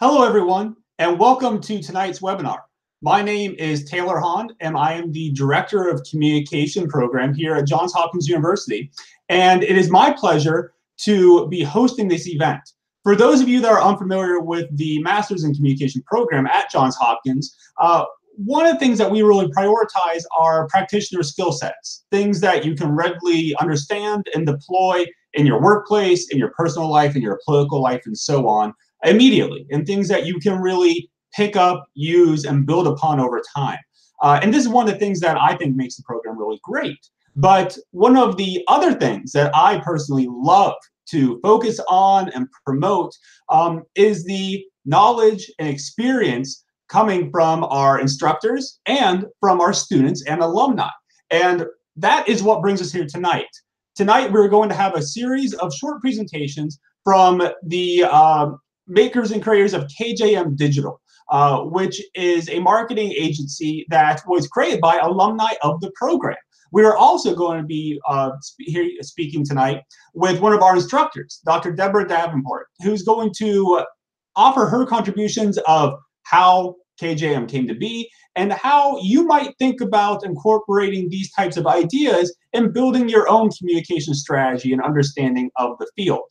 Hello, everyone, and welcome to tonight's webinar. My name is Taylor Hond, and I am the Director of Communication Program here at Johns Hopkins University. And it is my pleasure to be hosting this event. For those of you that are unfamiliar with the Masters in Communication program at Johns Hopkins, one of the things that we really prioritize are practitioner skill sets, things that you can readily understand and deploy in your workplace, in your personal life, in your political life, and so on, immediately, and things that you can really pick up, use, and build upon over time. And this is one of the things that I think makes the program really great. But one of the other things that I personally love to focus on and promote is the knowledge and experience coming from our instructors and from our students and alumni. And that is what brings us here tonight. Tonight, we're going to have a series of short presentations from the makers and creators of KJMDigital, which is a marketing agency that was created by alumni of the program. We are also going to be here speaking tonight with one of our instructors, Dr. Deborah Davenport, who's going to offer her contributions of how KJM came to be and how you might think about incorporating these types of ideas in building your own communication strategy and understanding of the field.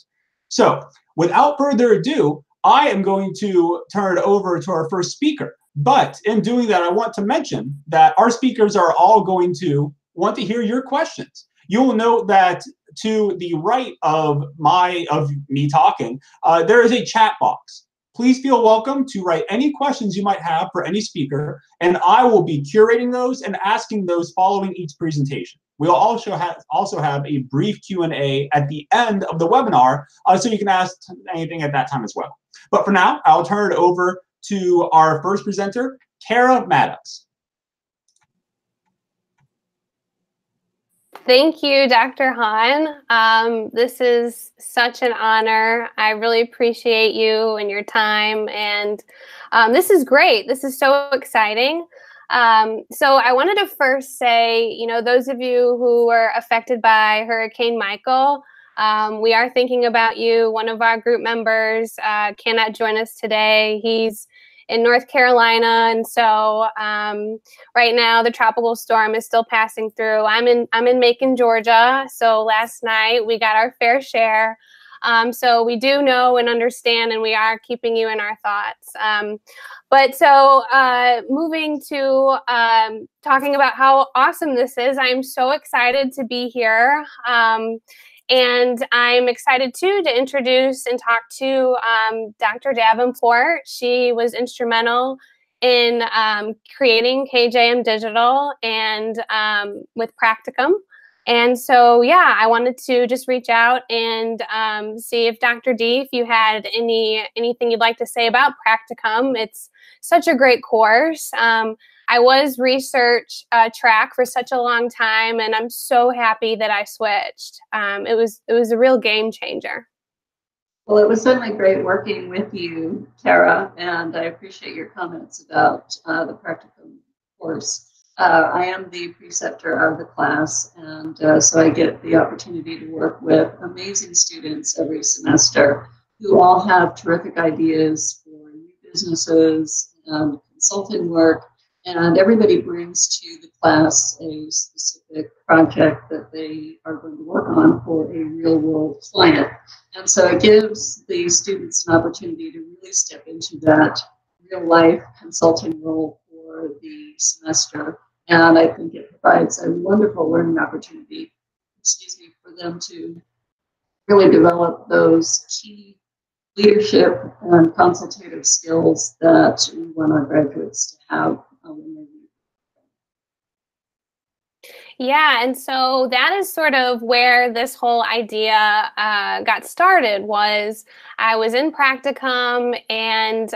So, without further ado, I am going to turn it over to our first speaker. But in doing that, I want to mention that our speakers are all going to want to hear your questions. You will note that to the right of me talking, there is a chat box. Please feel welcome to write any questions you might have for any speaker, and I will be curating those and asking those following each presentation. We'll also have a brief Q&A at the end of the webinar, so you can ask anything at that time as well. But for now, I'll turn it over to our first presenter, Kara Maddox. Thank you, Dr. Hahn. This is such an honor. I really appreciate you and your time, and this is great. This is so exciting. So I wanted to first say, you know, those of you who were affected by Hurricane Michael, we are thinking about you. One of our group members cannot join us today. He's in North Carolina, and so right now the tropical storm is still passing through. I'm in Macon, Georgia. So last night we got our fair share. So we do know and understand, and we are keeping you in our thoughts. But so moving to talking about how awesome this is, I'm so excited to be here. And I'm excited, too, to introduce and talk to Dr. Davenport. She was instrumental in creating KJMDigital and with Practicum. And so, yeah, I wanted to just reach out and see if Dr. D, if you had anything you'd like to say about Practicum. It's such a great course. I was research track for such a long time, and I'm so happy that I switched. It was a real game changer. Well, it was certainly great working with you, Tara, and I appreciate your comments about the Practicum course. I am the preceptor of the class, and so I get the opportunity to work with amazing students every semester who all have terrific ideas for new businesses and consulting work. And everybody brings to the class a specific project that they are going to work on for a real-world client. And so it gives the students an opportunity to really step into that real-life consulting role for the semester. And I think it provides a wonderful learning opportunity, for them to really develop those key leadership and consultative skills that we want our graduates to have. Yeah, and so that is sort of where this whole idea got started. Was I was in Practicum, and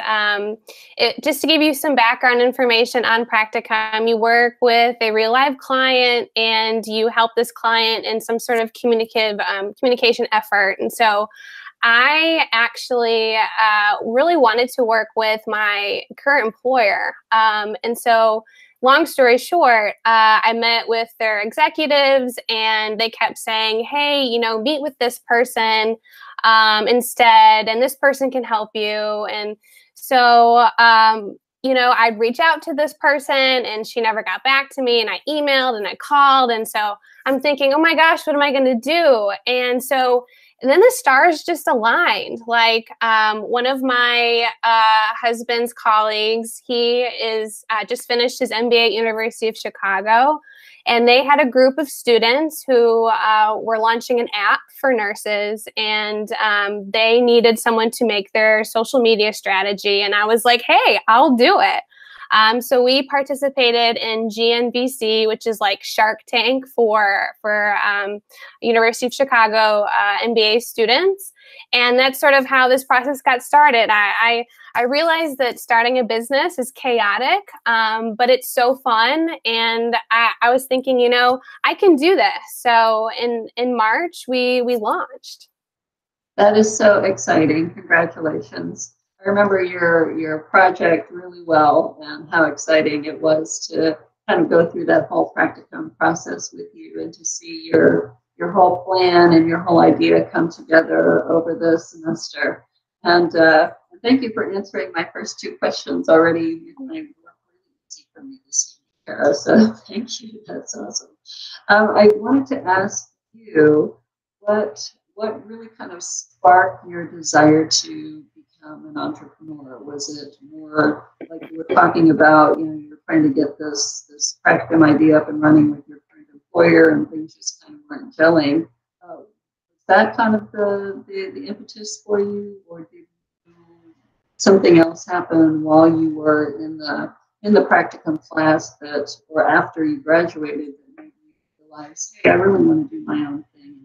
just to give you some background information on Practicum, you work with a real live client, and you help this client in some sort of communication effort. And so I actually really wanted to work with my current employer, and so long story short, I met with their executives and they kept saying, hey, you know, meet with this person instead, and this person can help you. And so, you know, I'd reach out to this person and she never got back to me, and I emailed and I called. And so I'm thinking, oh my gosh, what am I going to do? And so then the stars just aligned. Like one of my husband's colleagues, he is just finished his MBA at University of Chicago, and they had a group of students who were launching an app for nurses, and they needed someone to make their social media strategy. And I was like, hey, I'll do it. So we participated in GNVC, which is like Shark Tank for University of Chicago MBA students. And that's sort of how this process got started. I realized that starting a business is chaotic, but it's so fun. And I was thinking, you know, I can do this. So in March, we launched. That is so exciting. Congratulations. I remember your project really well, and how exciting it was to kind of go through that whole practicum process with you, and to see your whole plan and your whole idea come together over the semester. And thank you for answering my first two questions already. You made it really easy for me this evening, Tara, so thank you. That's awesome. I wanted to ask you what really kind of sparked your desire to become an entrepreneur? Was it more like you were talking about, you know, you were trying to get this practicum idea up and running with your current employer, and things just kind of weren't gelling? Was that kind of the impetus for you, or did something else happen while you were in the practicum class that, or after you graduated, that made you realize, hey, I really want to do my own thing?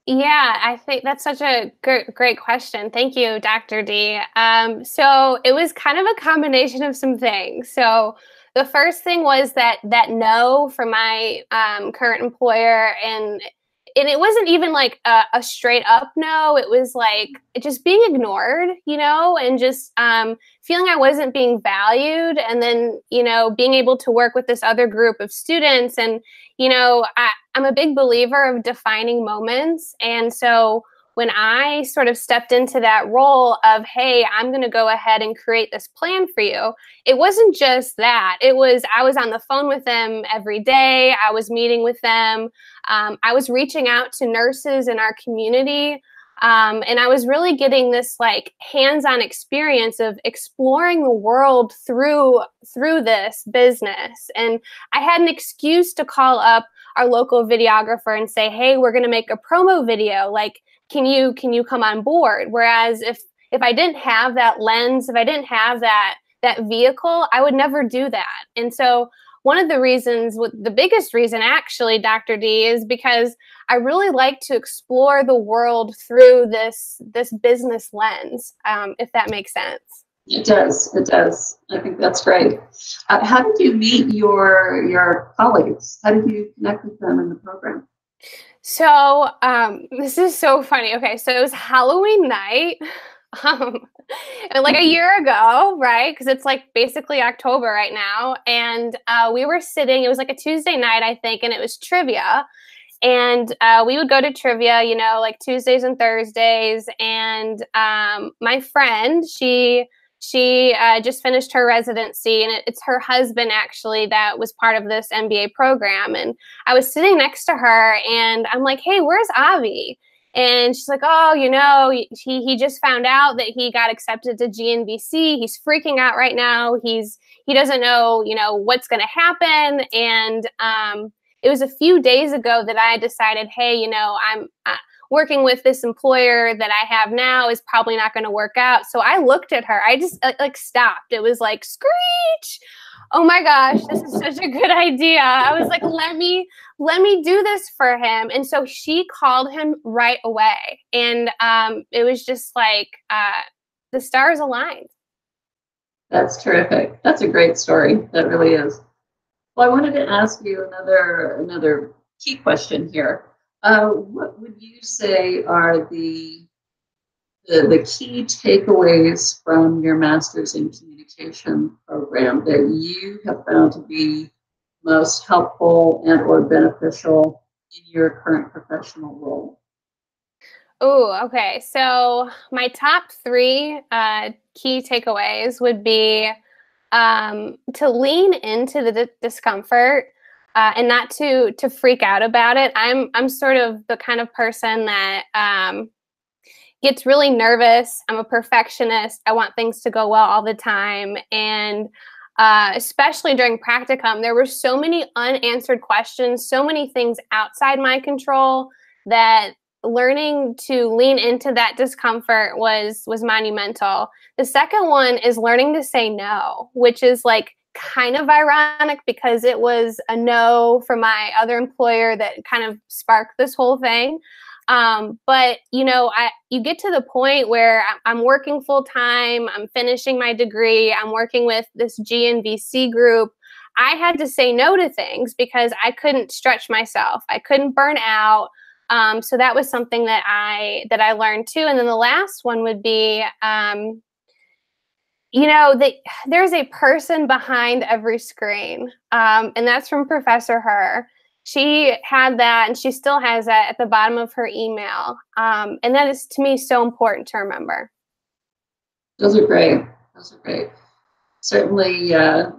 Yeah, I think that's such a great question. Thank you, Dr. D. So it was kind of a combination of some things. So the first thing was that no from my current employer, and it wasn't even like a straight up no. It was like just being ignored, you know, and just feeling I wasn't being valued. And then, you know, being able to work with this other group of students. And, you know, I'm a big believer of defining moments. And so when I sort of stepped into that role of, hey, I'm going to go ahead and create this plan for you, it wasn't just that. It was, I was on the phone with them every day. I was meeting with them. I was reaching out to nurses in our community. And I was really getting this like hands-on experience of exploring the world through this business. And I had an excuse to call up our local videographer and say, hey, we're going to make a promo video. Like, can you come on board? Whereas if I didn't have that lens, if I didn't have that vehicle, I would never do that. And so one of the reasons, the biggest reason actually, Dr. D, is because I really like to explore the world through this business lens, if that makes sense. It does. It does. I think that's great. How did you meet your colleagues? How did you connect with them in the program? So this is so funny. Okay, so it was Halloween night. Like a year ago, right? Because it's like basically October right now. And we were sitting, it was like a Tuesday night, I think, and it was trivia. And we would go to trivia, you know, like Tuesdays and Thursdays. And my friend, she just finished her residency, and it's her husband actually that was part of this MBA program. And I was sitting next to her and I'm like, hey, where's Avi? And she's like, oh, you know, he just found out that he got accepted to GNVC. He's freaking out right now. He doesn't know, you know, what's going to happen. And it was a few days ago that I decided, hey, you know, I'm working with this employer that I have now is probably not going to work out. So I looked at her. I just like stopped. It was like, screech. Oh my gosh, this is such a good idea. I was like, let me do this for him. And so she called him right away. And it was just like the stars aligned. That's terrific. That's a great story. That really is. Well, I wanted to ask you another key question here. What would you say are the the key takeaways from your master's in communication program that you have found to be most helpful and or beneficial in your current professional role? Oh, okay. So my top three key takeaways would be to lean into the discomfort and not to freak out about it. I'm sort of the kind of person that gets really nervous. I'm a perfectionist. I want things to go well all the time, and especially during practicum, there were so many unanswered questions, so many things outside my control that learning to lean into that discomfort was monumental. The second one is learning to say no, which is like kind of ironic because it was a no from my other employer that kind of sparked this whole thing. But you know, you get to the point where I'm working full time, I'm finishing my degree, I'm working with this GNVC group. I had to say no to things because I couldn't stretch myself. I couldn't burn out. So that was something that I learned too. And then the last one would be, you know, there's a person behind every screen, and that's from Professor Herr. She had that, and she still has that at the bottom of her email, and that is, to me, so important to remember. Those are great. Those are great. Certainly,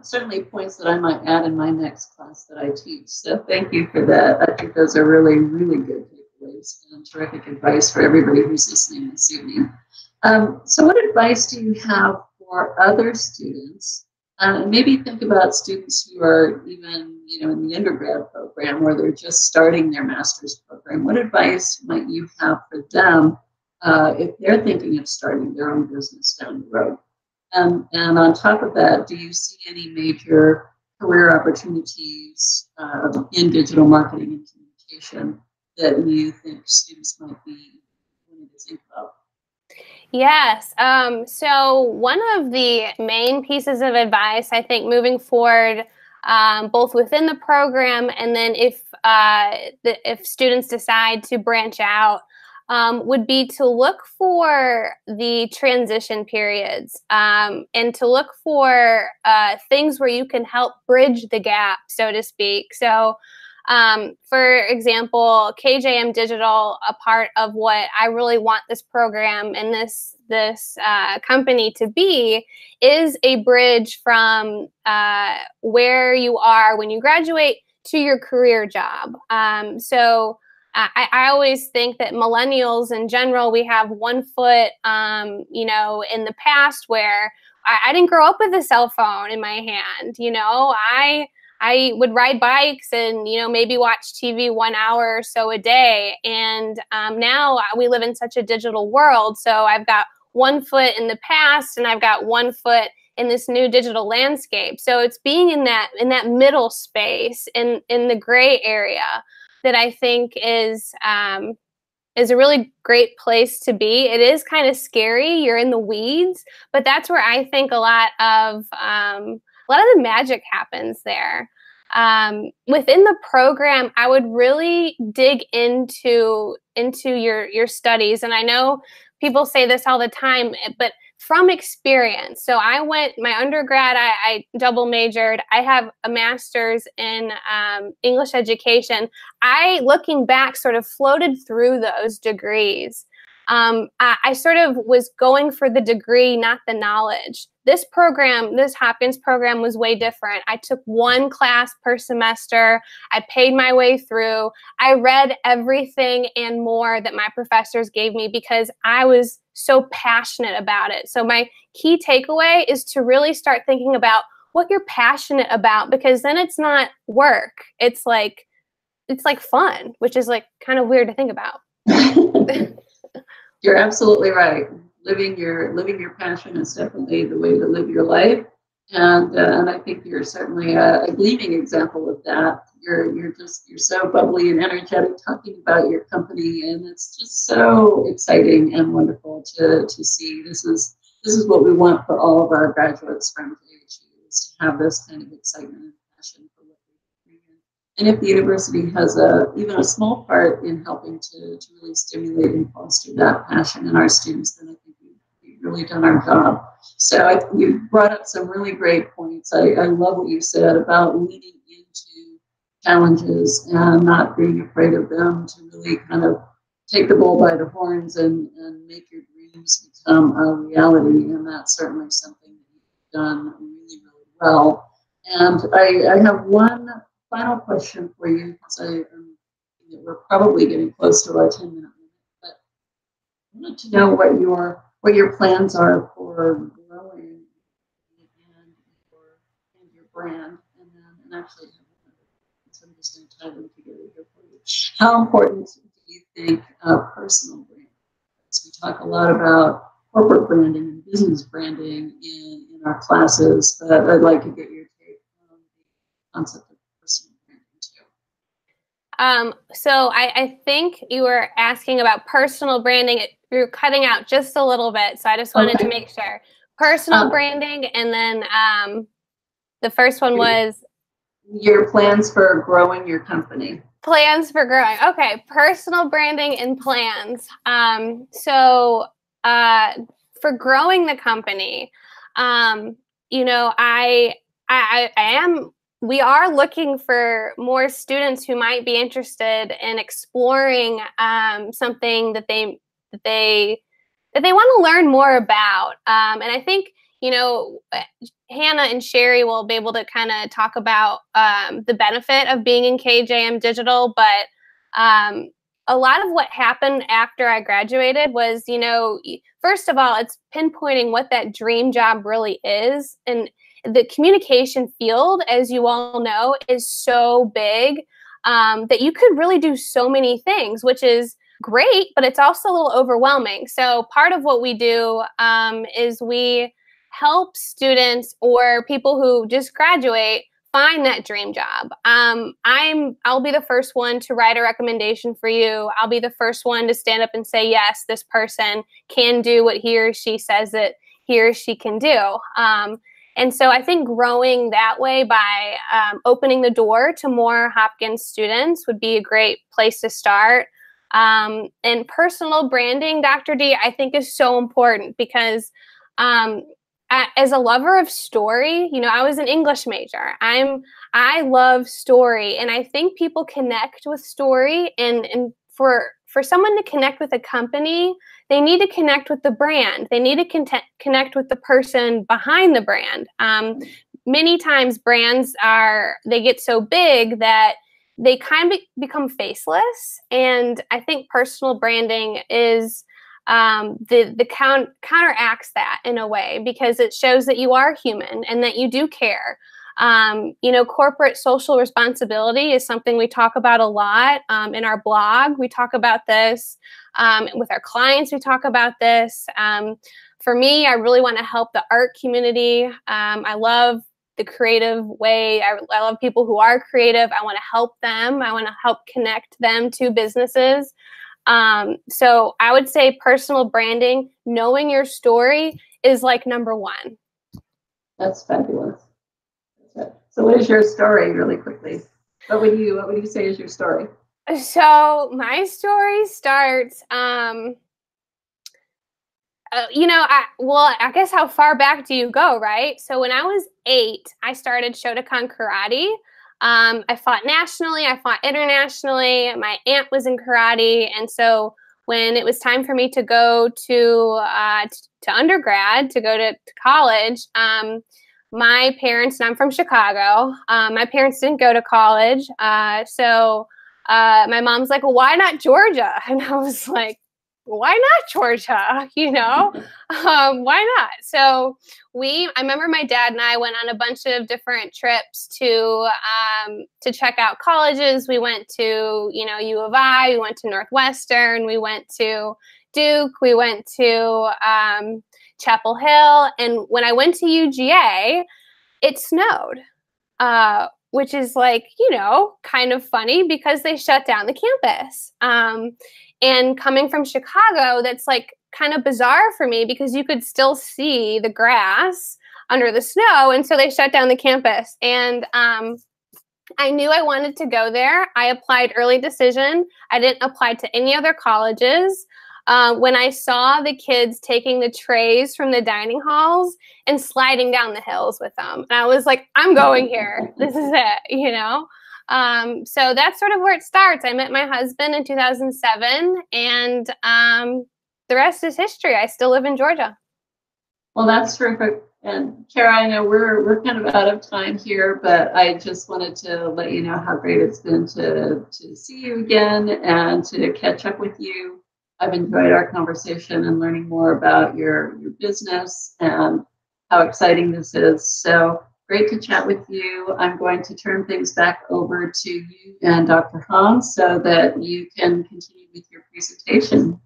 certainly points that I might add in my next class that I teach. So thank you for that. I think those are really, really good takeaways and terrific advice for everybody who's listening this evening. So what advice do you have for other students? Maybe think about students who are even, you know, in the undergrad program or they're just starting their master's program. What advice might you have for them if they're thinking of starting their own business down the road? And on top of that, do you see any major career opportunities in digital marketing and communication that you think students might be willing to think about? Yes. So one of the main pieces of advice, I think, moving forward, both within the program and then if students decide to branch out, would be to look for the transition periods and to look for things where you can help bridge the gap, so to speak. So, for example, KJMDigital, a part of what I really want this program and this company to be, is a bridge from where you are when you graduate to your career job. So I always think that millennials in general, we have one foot, you know, in the past where I didn't grow up with a cell phone in my hand. You know, I would ride bikes and, you know, maybe watch TV 1 hour or so a day. And now we live in such a digital world. So I've got one foot in the past and I've got one foot in this new digital landscape. So it's being in that middle space, in the gray area, that I think is a really great place to be. It is kind of scary. You're in the weeds, but that's where I think a lot of the magic happens there. Within the program, I would really dig into your studies. And I know people say this all the time, but from experience. So my undergrad, I double majored. I have a master's in English education. Looking back, sort of floated through those degrees. I sort of was going for the degree, not the knowledge. This Hopkins program was way different. I took one class per semester. I paid my way through. I read everything and more that my professors gave me because I was so passionate about it. So my key takeaway is to really start thinking about what you're passionate about, because then it's not work. It's like fun, which is like kind of weird to think about. You're absolutely right. Living your passion is definitely the way to live your life, and I think you're certainly a gleaming example of that. You're so bubbly and energetic talking about your company, and it's just so exciting and wonderful to see. This is what we want for all of our graduates from KJMD, is to have this kind of excitement and passion for what we're doing. And if the university has even a small part in helping to really stimulate and foster that passion in our students, then I think we've really done our job. So you brought up some really great points. I love what you said about leaning into challenges and not being afraid of them, to really kind of take the bull by the horns and make your dreams become a reality. And that's certainly something that you've done really, really well. And I have one final question for you, because we're probably getting close to our 10-minute limit. But I wanted to know what your plans are for growing and your brand, and actually, so I'm just going to tie them together here for you. How important do you think personal branding is? We talk a lot about corporate branding and business branding in our classes, but I'd like to get your take on the concept of personal branding too. So I think you were asking about personal branding. You're cutting out just a little bit, so I just wanted to make sure. Personal branding, and then the first one was your plans for growing your company. Plans for growing. Okay, personal branding and plans. So for growing the company, you know, we are looking for more students who might be interested in exploring something that they want to learn more about. And I think, you know, Hannah and Sherry will be able to kind of talk about the benefit of being in KJMDigital, but a lot of what happened after I graduated was, you know, first of all, it's pinpointing what that dream job really is. And the communication field, as you all know, is so big that you could really do so many things, which is great, but it's also a little overwhelming. So part of what we do is we help students or people who just graduate find that dream job. I'll be the first one to write a recommendation for you. I'll be the first one to stand up and say, yes, this person can do what he or she says that he or she can do. And so I think growing that way by opening the door to more Hopkins students would be a great place to start. And personal branding, Dr. D, I think is so important because as a lover of story, you know, I was an English major. I love story, and I think people connect with story. And for someone to connect with a company, they need to connect with the brand. They need to connect with the person behind the brand. Many times, brands they get so big that they kind of become faceless. And I think personal branding is counteracts that in a way, because it shows that you are human and that you do care. You know, corporate social responsibility is something we talk about a lot in our blog. We talk about this with our clients. We talk about this. For me, I really want to help the art community. I love the creative way. I love people who are creative. I want to help them. I want to help connect them to businesses. So I would say personal branding, knowing your story is like number one. That's fabulous. So what is your story, really quickly? What would you say is your story? So my story starts, you know, I guess how far back do you go, right? So when I was 8, I started Shotokan karate. I fought nationally, I fought internationally. My aunt was in karate. And so when it was time for me to go to undergrad, to go to college, my parents, and I'm from Chicago, my parents didn't go to college. So my mom's like, well, why not Georgia? And I was like, why not Georgia? You know, why not? So I remember my dad and I went on a bunch of different trips to check out colleges. We went to, you know, U of I, we went to Northwestern, we went to Duke, we went to Chapel Hill. And when I went to UGA, it snowed, which is like, you know, kind of funny because they shut down the campus. And coming from Chicago, that's like kind of bizarre for me because you could still see the grass under the snow. And so they shut down the campus. And I knew I wanted to go there. I applied early decision. I didn't apply to any other colleges. When I saw the kids taking the trays from the dining halls and sliding down the hills with them, and I was like, I'm going here. This is it, you know? So that's sort of where it starts. I met my husband in 2007, and the rest is history. I still live in Georgia. Well, that's terrific. And Kara, I know we're kind of out of time here, but I just wanted to let you know how great it's been to see you again and to catch up with you. I've enjoyed our conversation and learning more about your business and how exciting this is. So great to chat with you. I'm going to turn things back over to you and Dr. Hahn so that you can continue with your presentation.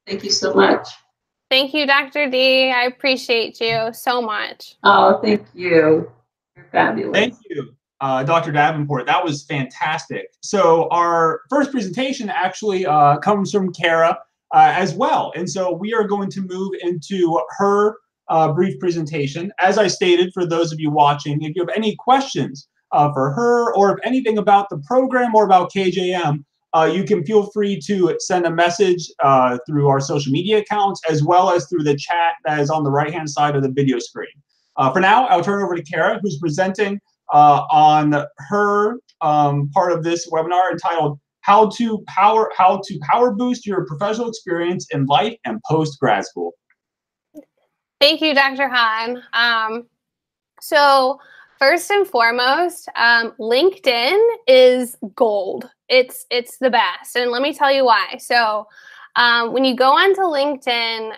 Thank you so much. Thank you, Dr. D. I appreciate you so much. Oh, thank you. You're fabulous. Thank you, Dr. Davenport. That was fantastic. So our first presentation actually comes from Kara as well. And so we are going to move into her brief presentation. As I stated, for those of you watching, if you have any questions for her or if anything about the program or about KJM, you can feel free to send a message through our social media accounts as well as through the chat that is on the right-hand side of the video screen. For now, I'll turn it over to Kara, who's presenting on her part of this webinar entitled How to Power Boost Your Professional Experience in Life and Post-Grad School. Thank you, Dr. Hahn. So first and foremost, LinkedIn is gold. It's the best. And let me tell you why. So when you go onto LinkedIn,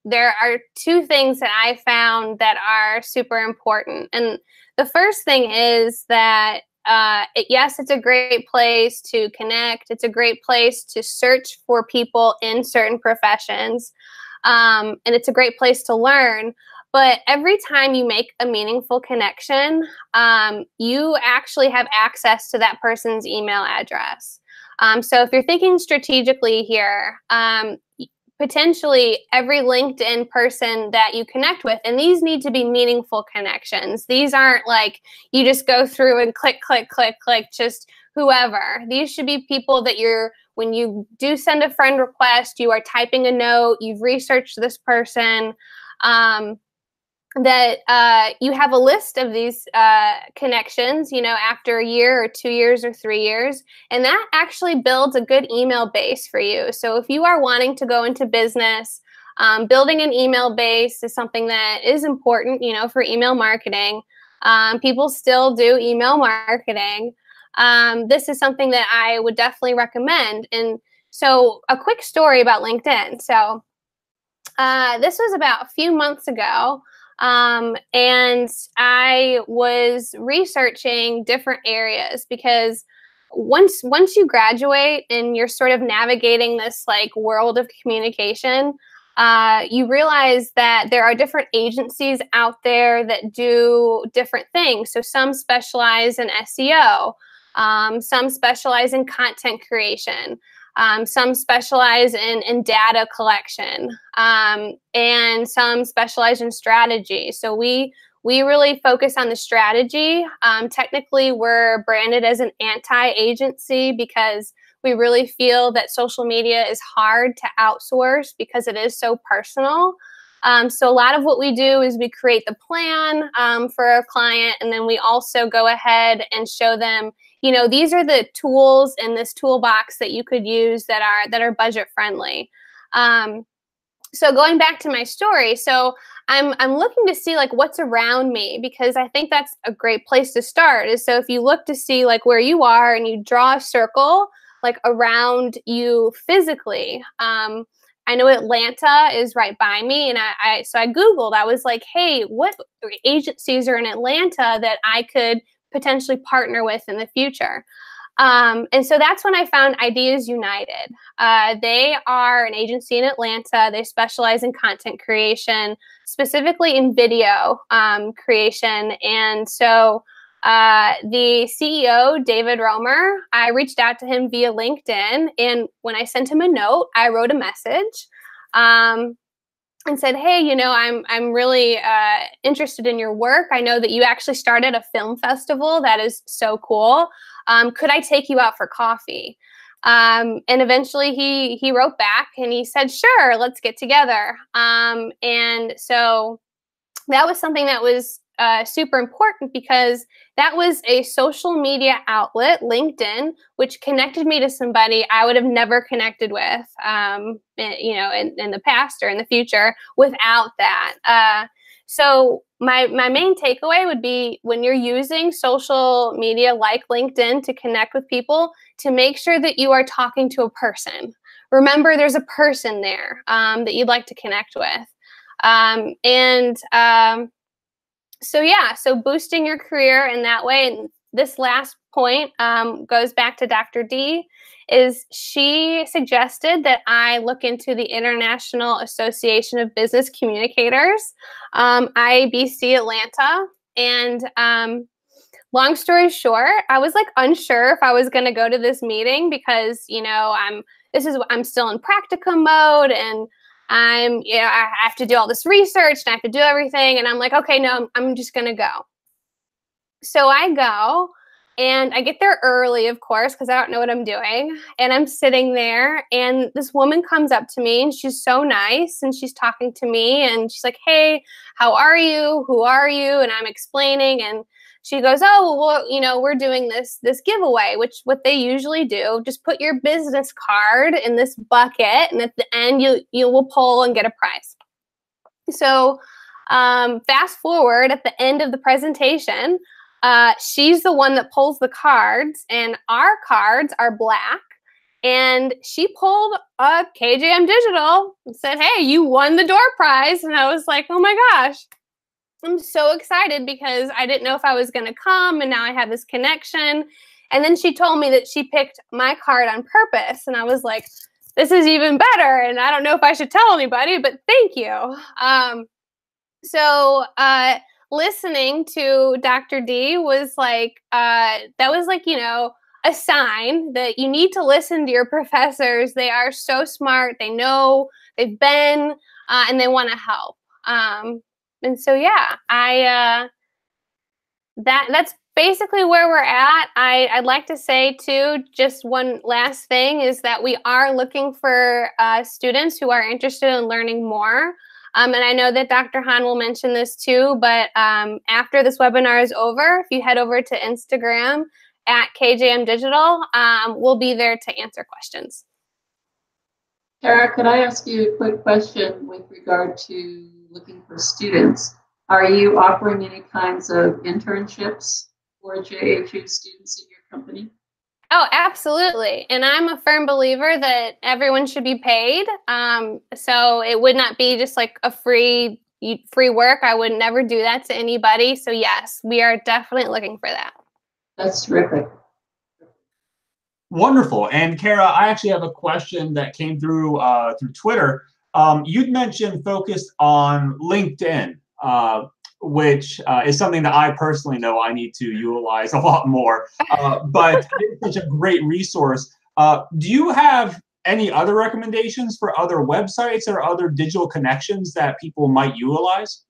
there are two things that I found that are super important. And the first thing is that, yes, it's a great place to connect. It's a great place to search for people in certain professions. And it's a great place to learn. But every time you make a meaningful connection, you actually have access to that person's email address. So if you're thinking strategically here, potentially every LinkedIn person that you connect with, and these need to be meaningful connections. These aren't like you just go through and click, click, click, click, just whoever. These should be people that when you do send a friend request, you are typing a note, you've researched this person, that you have a list of these connections, after a year or 2 years or 3 years, and that actually builds a good email base for you. So if you are wanting to go into business, building an email base is something that is important, for email marketing. People still do email marketing. This is something that I would definitely recommend. And so a quick story about LinkedIn. So this was about a few months ago. And I was researching different areas because once you graduate and you're sort of navigating this like world of communication, you realize that there are different agencies out there that do different things. So some specialize in SEO, some specialize in content creation. Some specialize in data collection, and some specialize in strategy. So we really focus on the strategy. Technically, we're branded as an anti-agency because we really feel that social media is hard to outsource because it is so personal. So a lot of what we do is we create the plan for a client, and then we also go ahead and show them, these are the tools in this toolbox that you could use that are budget friendly. So going back to my story, so I'm looking to see like what's around me, because I think that's a great place to start. Is so if you look to see like where you are and you draw a circle like around you physically. I know Atlanta is right by me, and so I Googled. I was like, hey, what agencies are in Atlanta that I could potentially partner with in the future? And so that's when I found Ideas United. They are an agency in Atlanta. They specialize in content creation, specifically in video creation. And so the CEO, David Romer, I reached out to him via LinkedIn. And when I sent him a note, I wrote a message. and said, hey, you know, I'm really interested in your work. I know that you actually started a film festival. That is so cool. Could I take you out for coffee? And eventually he wrote back and he said, sure, let's get together. And so that was something that was super important, because that was a social media outlet, LinkedIn, which connected me to somebody I would have never connected with, you know, in the past or in the future without that. So my main takeaway would be, when you're using social media like LinkedIn to connect with people, to make sure that you are talking to a person. Remember, there's a person there that you'd like to connect with. So yeah, so boosting your career in that way. And this last point goes back to Dr. D, is she suggested that I look into the International Association of Business Communicators, IABC Atlanta. And long story short, I was like unsure if I was going to go to this meeting, because, you know, I'm still in practicum mode, and I have to do all this research and I have to do everything. And I'm like, okay, no, I'm just going to go. So I go, and I get there early, of course, because I don't know what I'm doing. And I'm sitting there, and this woman comes up to me, and she's so nice, and she's talking to me, and she's like, hey, how are you? Who are you? And I'm explaining, and she goes, oh, well, you know, we're doing this giveaway, which what they usually do, just put your business card in this bucket, and at the end you will pull and get a prize. So fast forward, at the end of the presentation, she's the one that pulls the cards, and our cards are black. And she pulled up KJMDigital and said, hey, you won the door prize. And I was like, oh my gosh. I'm so excited, because I didn't know if I was going to come, and now I have this connection. And then she told me that she picked my card on purpose, and I was like, this is even better, and I don't know if I should tell anybody, but thank you. So listening to Dr. D was like, that was like, you know, a sign that you need to listen to your professors. They are so smart. They know, they've been, and they want to help. And so, yeah, that's basically where we're at. I'd like to say, too, just one last thing, is that we are looking for students who are interested in learning more. And I know that Dr. Hahn will mention this, too, but after this webinar is over, if you head over to Instagram at KJMDigital, we'll be there to answer questions. Tara, could I ask you a quick question with regard to looking for students? Are you offering any kinds of internships for JHU students in your company? Oh, absolutely. And I'm a firm believer that everyone should be paid. So it would not be just like a free work. I would never do that to anybody. So yes, we are definitely looking for that. That's terrific. Wonderful. And Kara, I actually have a question that came through through Twitter. You'd mentioned focused on LinkedIn, which is something that I personally know I need to utilize a lot more. But it's such a great resource. Do you have any other recommendations for other websites or other digital connections that people might utilize?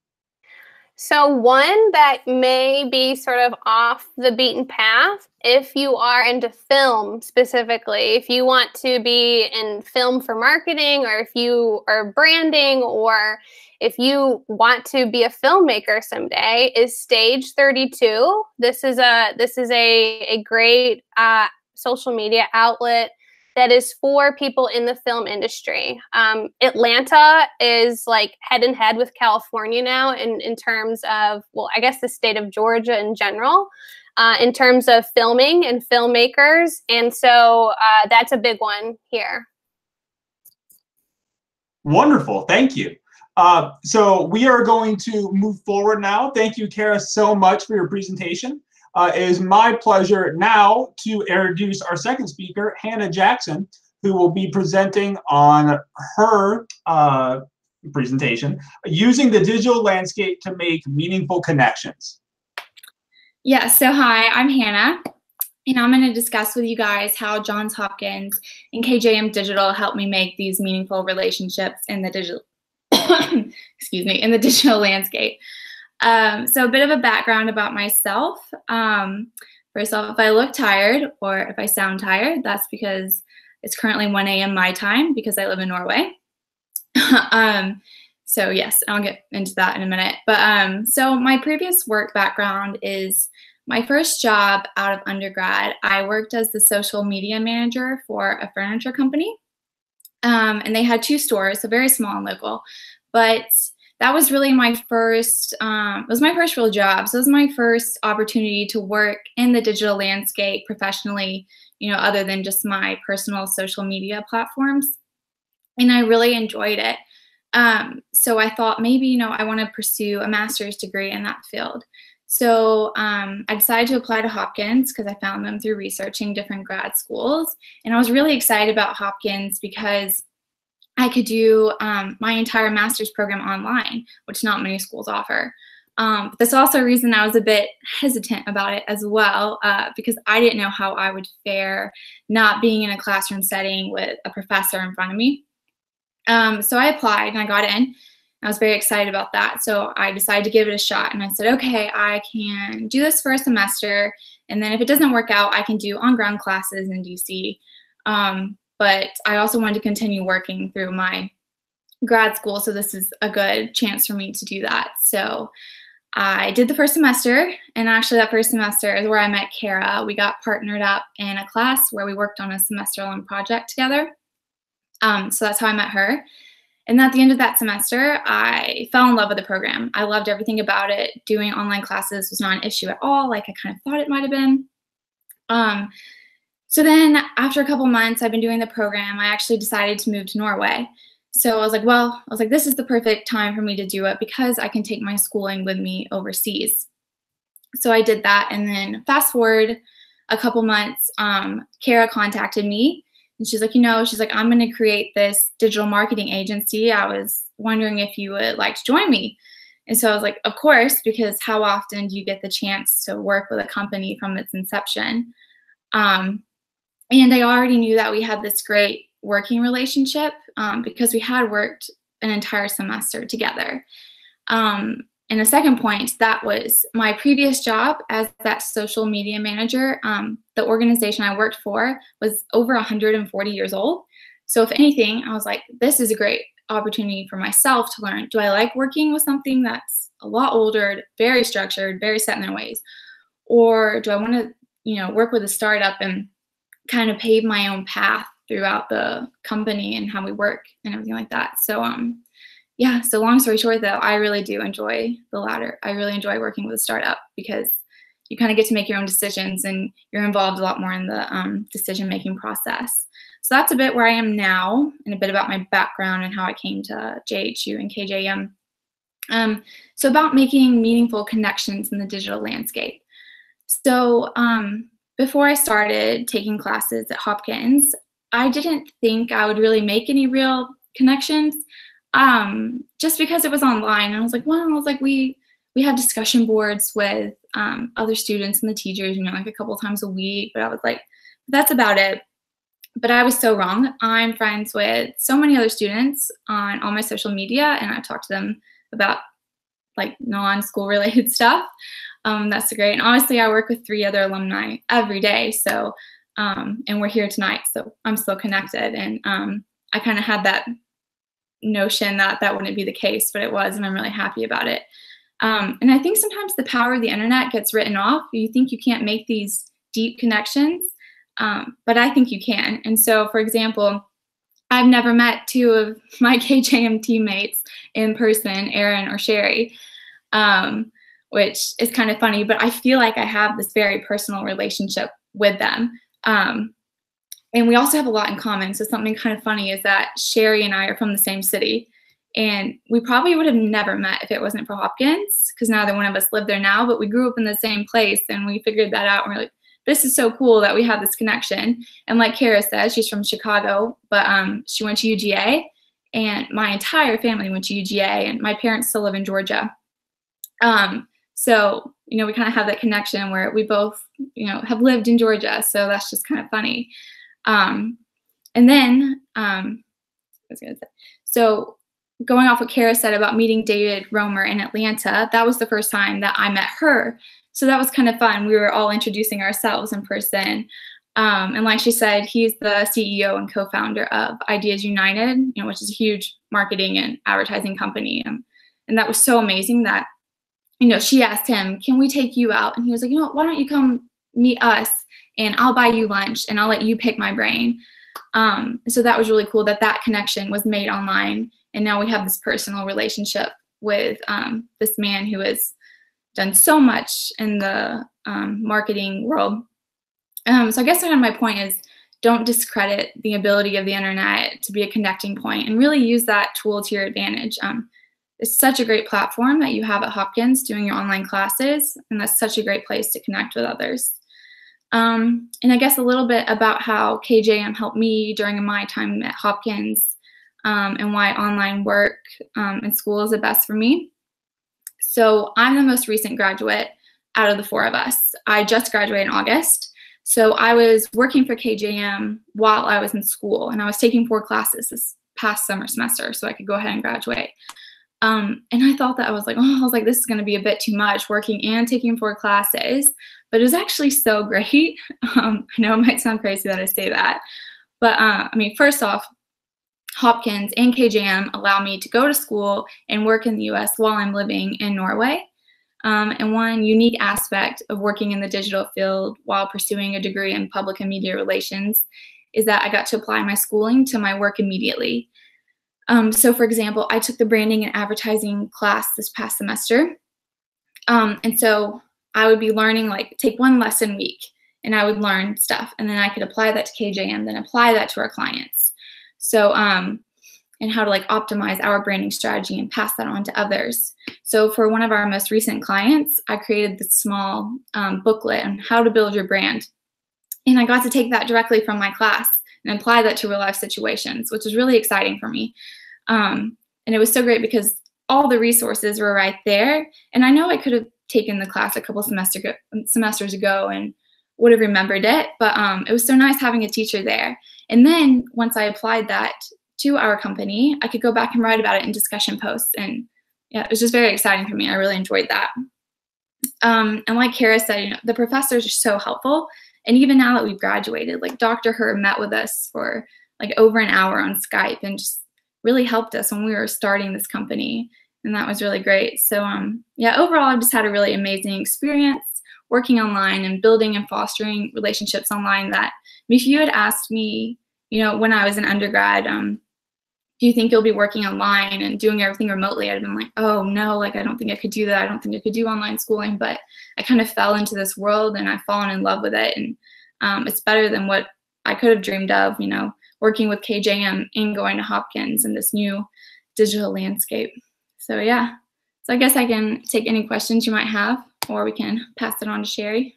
So one that may be sort of off the beaten path, if you are into film specifically, if you want to be in film for marketing, or if you are branding, or if you want to be a filmmaker someday, is Stage 32. This is a great social media outlet that is for people in the film industry. Atlanta is like head and head with California now in terms of, well, I guess the state of Georgia in general, in terms of filming and filmmakers. And so that's a big one here. Wonderful. Thank you. So we are going to move forward now. Thank you, Kara, so much for your presentation. It is my pleasure now to introduce our second speaker, Hannah Jackson, who will be presenting on her presentation, Using the Digital Landscape to Make Meaningful Connections. Yeah, so hi, I'm Hannah, and I'm going to discuss with you guys how Johns Hopkins and KJMDigital helped me make these meaningful relationships in the digital excuse me, in the digital landscape. So a bit of a background about myself. First off, if I look tired or if I sound tired, that's because it's currently 1 a.m. my time because I live in Norway. So yes, I'll get into that in a minute. But so my previous work background is my first job out of undergrad. I worked as the social media manager for a furniture company. And they had 2 stores, so very small and local. But that was really my first, it was my first real job. So it was my first opportunity to work in the digital landscape professionally, you know, other than just my personal social media platforms. And I really enjoyed it. So I thought maybe, you know, I want to pursue a master's degree in that field. So I decided to apply to Hopkins because I found them through researching different grad schools. And I was really excited about Hopkins because I could do my entire master's program online, which not many schools offer. But that's also a reason I was a bit hesitant about it as well, because I didn't know how I would fare not being in a classroom setting with a professor in front of me. So I applied and I got in. I was very excited about that. So I decided to give it a shot. And I said, okay, I can do this for a semester. And then if it doesn't work out, I can do on-ground classes in DC. But I also wanted to continue working through my grad school. So this is a good chance for me to do that. So I did the first semester. And actually that first semester is where I met Kara. We got partnered up in a class where we worked on a semester-long project together. So that's how I met her. And at the end of that semester, I fell in love with the program. I loved everything about it. Doing online classes was not an issue at all, like I kind of thought it might have been. So then after a couple months, I've been doing the program. I actually decided to move to Norway. So I was like, this is the perfect time for me to do it because I can take my schooling with me overseas. So I did that. And then fast forward a couple months, Kara contacted me. And she's like, I'm going to create this digital marketing agency. I was wondering if you would like to join me. And so I was like, of course, because how often do you get the chance to work with a company from its inception? And I already knew that we had this great working relationship because we had worked an entire semester together. And the second point, that was my previous job as that social media manager. The organization I worked for was over 140 years old. So if anything, I was like, this is a great opportunity for myself to learn. Do I like working with something that's a lot older, very structured, very set in their ways? Or do I want to, work with a startup and kind of pave my own path throughout the company and how we work and everything like that? So, yeah, so long story short, though, I really do enjoy the latter. I really enjoy working with a startup because you kind of get to make your own decisions and you're involved a lot more in the decision-making process. So that's a bit where I am now and a bit about my background and how I came to JHU and KJM. So about making meaningful connections in the digital landscape. So before I started taking classes at Hopkins, I didn't think I would really make any real connections. Just because it was online. And I was like, we have discussion boards with other students and the teachers, like a couple times a week, but I was like, that's about it. But I was so wrong. I'm friends with so many other students on all my social media, and I talk to them about like non-school related stuff. That's great. And honestly, I work with 3 other alumni every day. So, and we're here tonight, so I'm still connected. And I kind of had that notion that wouldn't be the case, but it was, and I'm really happy about it. And I think sometimes the power of the internet gets written off. You think you can't make these deep connections, but I think you can. And so, for example, I've never met 2 of my KJM teammates in person, Aaron or Sherry, which is kind of funny, but I feel like I have this very personal relationship with them. And we also have a lot in common. So something kind of funny is that Sherry and I are from the same city. And we probably would have never met if it wasn't for Hopkins, because neither one of us live there now, but we grew up in the same place and we figured that out. And we're like, this is so cool that we have this connection. And like Kara says, she's from Chicago, but she went to UGA, and my entire family went to UGA, and my parents still live in Georgia. So, we kind of have that connection where we both, have lived in Georgia. So that's just kind of funny. And then, I was going to say, so going off what Kara said about meeting David Romer in Atlanta, that was the first time that I met her. So that was kind of fun. We were all introducing ourselves in person. And like she said, he's the CEO and co-founder of Ideas United, which is a huge marketing and advertising company. And that was so amazing that, she asked him, can we take you out? And he was like, why don't you come meet us and I'll buy you lunch and I'll let you pick my brain. So that was really cool that connection was made online. And now we have this personal relationship with this man who has done so much in the marketing world. So I guess kind of my point is, don't discredit the ability of the internet to be a connecting point and really use that tool to your advantage. It's such a great platform that you have at Hopkins doing your online classes, and that's such a great place to connect with others. And I guess a little bit about how KJM helped me during my time at Hopkins, and why online work and school is the best for me. So I'm the most recent graduate out of the four of us. I just graduated in August. So I was working for KJM while I was in school, and I was taking 4 classes this past summer semester so I could go ahead and graduate. And I thought that I was like, this is going to be a bit too much, working and taking 4 classes, but it was actually so great. I know it might sound crazy that I say that, but first off, Hopkins and KJM allow me to go to school and work in the US while I'm living in Norway. And one unique aspect of working in the digital field while pursuing a degree in public and media relations is that I got to apply my schooling to my work immediately. So for example, I took the branding and advertising class this past semester. And so I would be learning, take 1 lesson a week, and I would learn stuff, and then I could apply that to KJM, then apply that to our clients. So, and how to optimize our branding strategy and pass that on to others. So for one of our most recent clients, I created this small booklet on how to build your brand. And I got to take that directly from my class and apply that to real life situations, which was really exciting for me. And it was so great because all the resources were right there. And I know I could have taken the class a couple semesters ago and would have remembered it, but it was so nice having a teacher there. And then once I applied that to our company, I could go back and write about it in discussion posts. And yeah, it was just very exciting for me. I really enjoyed that. And like Kara said, the professors are so helpful. And even now that we've graduated, Dr. Herb met with us for over an hour on Skype and just really helped us when we were starting this company. And that was really great. So yeah, overall, I've just had a really amazing experience working online and building and fostering relationships online that, if you had asked me, when I was an undergrad, do you think you'll be working online and doing everything remotely? I'd have been like, oh no, I don't think I could do that. I don't think I could do online schooling, but I kind of fell into this world and I've fallen in love with it. And it's better than what I could have dreamed of, working with KJM and going to Hopkins in this new digital landscape. So yeah, so I guess I can take any questions you might have, or we can pass it on to Sherry.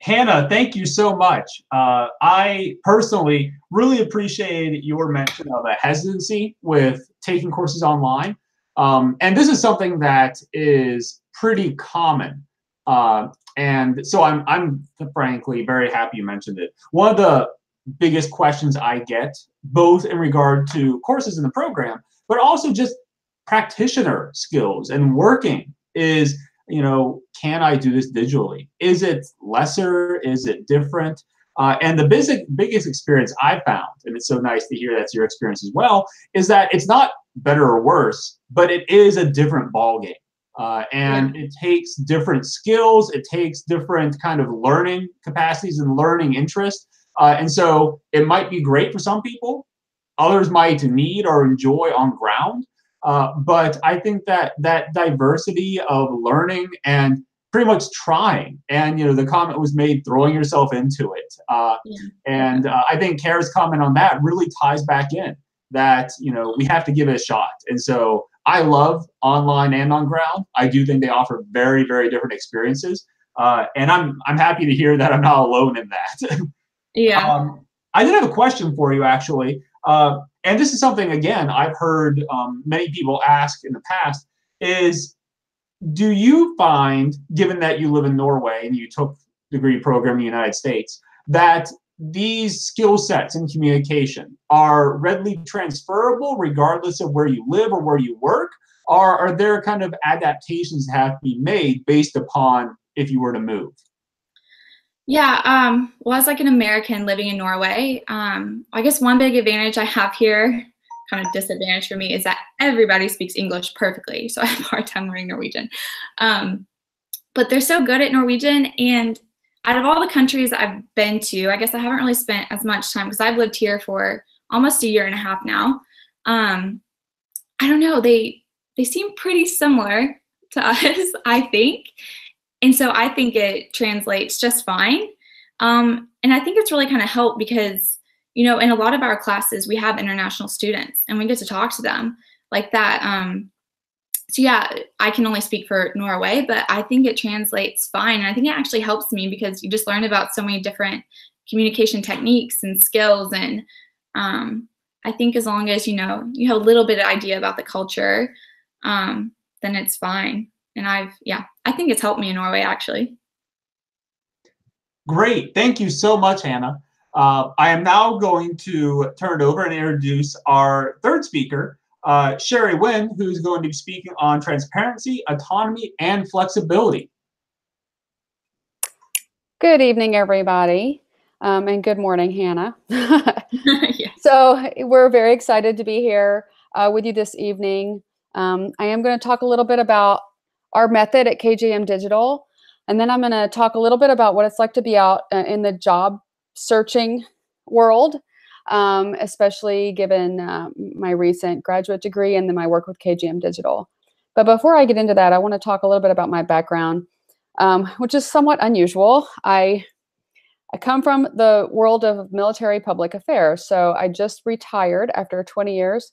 Hannah, thank you so much. I personally really appreciate your mention of a hesitancy with taking courses online. And this is something that is pretty common. And so I'm frankly very happy you mentioned it. One of the biggest questions I get, both in regard to courses in the program, but also just practitioner skills and working is, can I do this digitally? Is it lesser? Is it different? And the biggest experience I found, and it's so nice to hear that's your experience as well, is that it's not better or worse, but it is a different ballgame. And it takes different skills. It takes different kind of learning capacities and learning interest. And so it might be great for some people. Others might need or enjoy on ground. But I think that diversity of learning and pretty much trying, and the comment was made, throwing yourself into it. And I think Kara's comment on that really ties back in that we have to give it a shot. And so I love online and on ground. I do think they offer very, very different experiences. And I'm happy to hear that I'm not alone in that. Yeah. I did have a question for you, actually. And this is something, again, I've heard many people ask in the past, is do you find, given that you live in Norway and you took the degree program in the United States, that these skill sets in communication are readily transferable regardless of where you live or where you work? Or are there kind of adaptations that have to be made based upon if you were to move? Yeah, well, as like an American living in Norway, I guess one big advantage I have here, kind of disadvantage for me, is that everybody speaks English perfectly. So I have a hard time learning Norwegian. But they're so good at Norwegian. And out of all the countries I've been to, I guess I haven't really spent as much time because I've lived here for almost a year and a half now. I don't know, they seem pretty similar to us, I think. And so I think it translates just fine. And I think it's really kind of helped because, you know, in a lot of our classes, we have international students and we get to talk to them like that. So yeah, I can only speak for Norway, but I think it translates fine. And I think it actually helps me because you just learn about so many different communication techniques and skills. And I think as long as, you know, you have a little bit of idea about the culture, then it's fine. And I think it's helped me in Norway, actually. Great. Thank you so much, Hannah. I am now going to turn it over and introduce our third speaker, Sherry Wynn, who's going to be speaking on transparency, autonomy, and flexibility. Good evening, everybody, and good morning, Hannah. Yes. So we're very excited to be here with you this evening. I am going to talk a little bit about our method at KJMDigital, and then I'm going to talk a little bit about what it's like to be out in the job searching world, especially given my recent graduate degree and then my work with KJMDigital. But before I get into that, I want to talk a little bit about my background, which is somewhat unusual. I come from the world of military public affairs. So I just retired after 20 years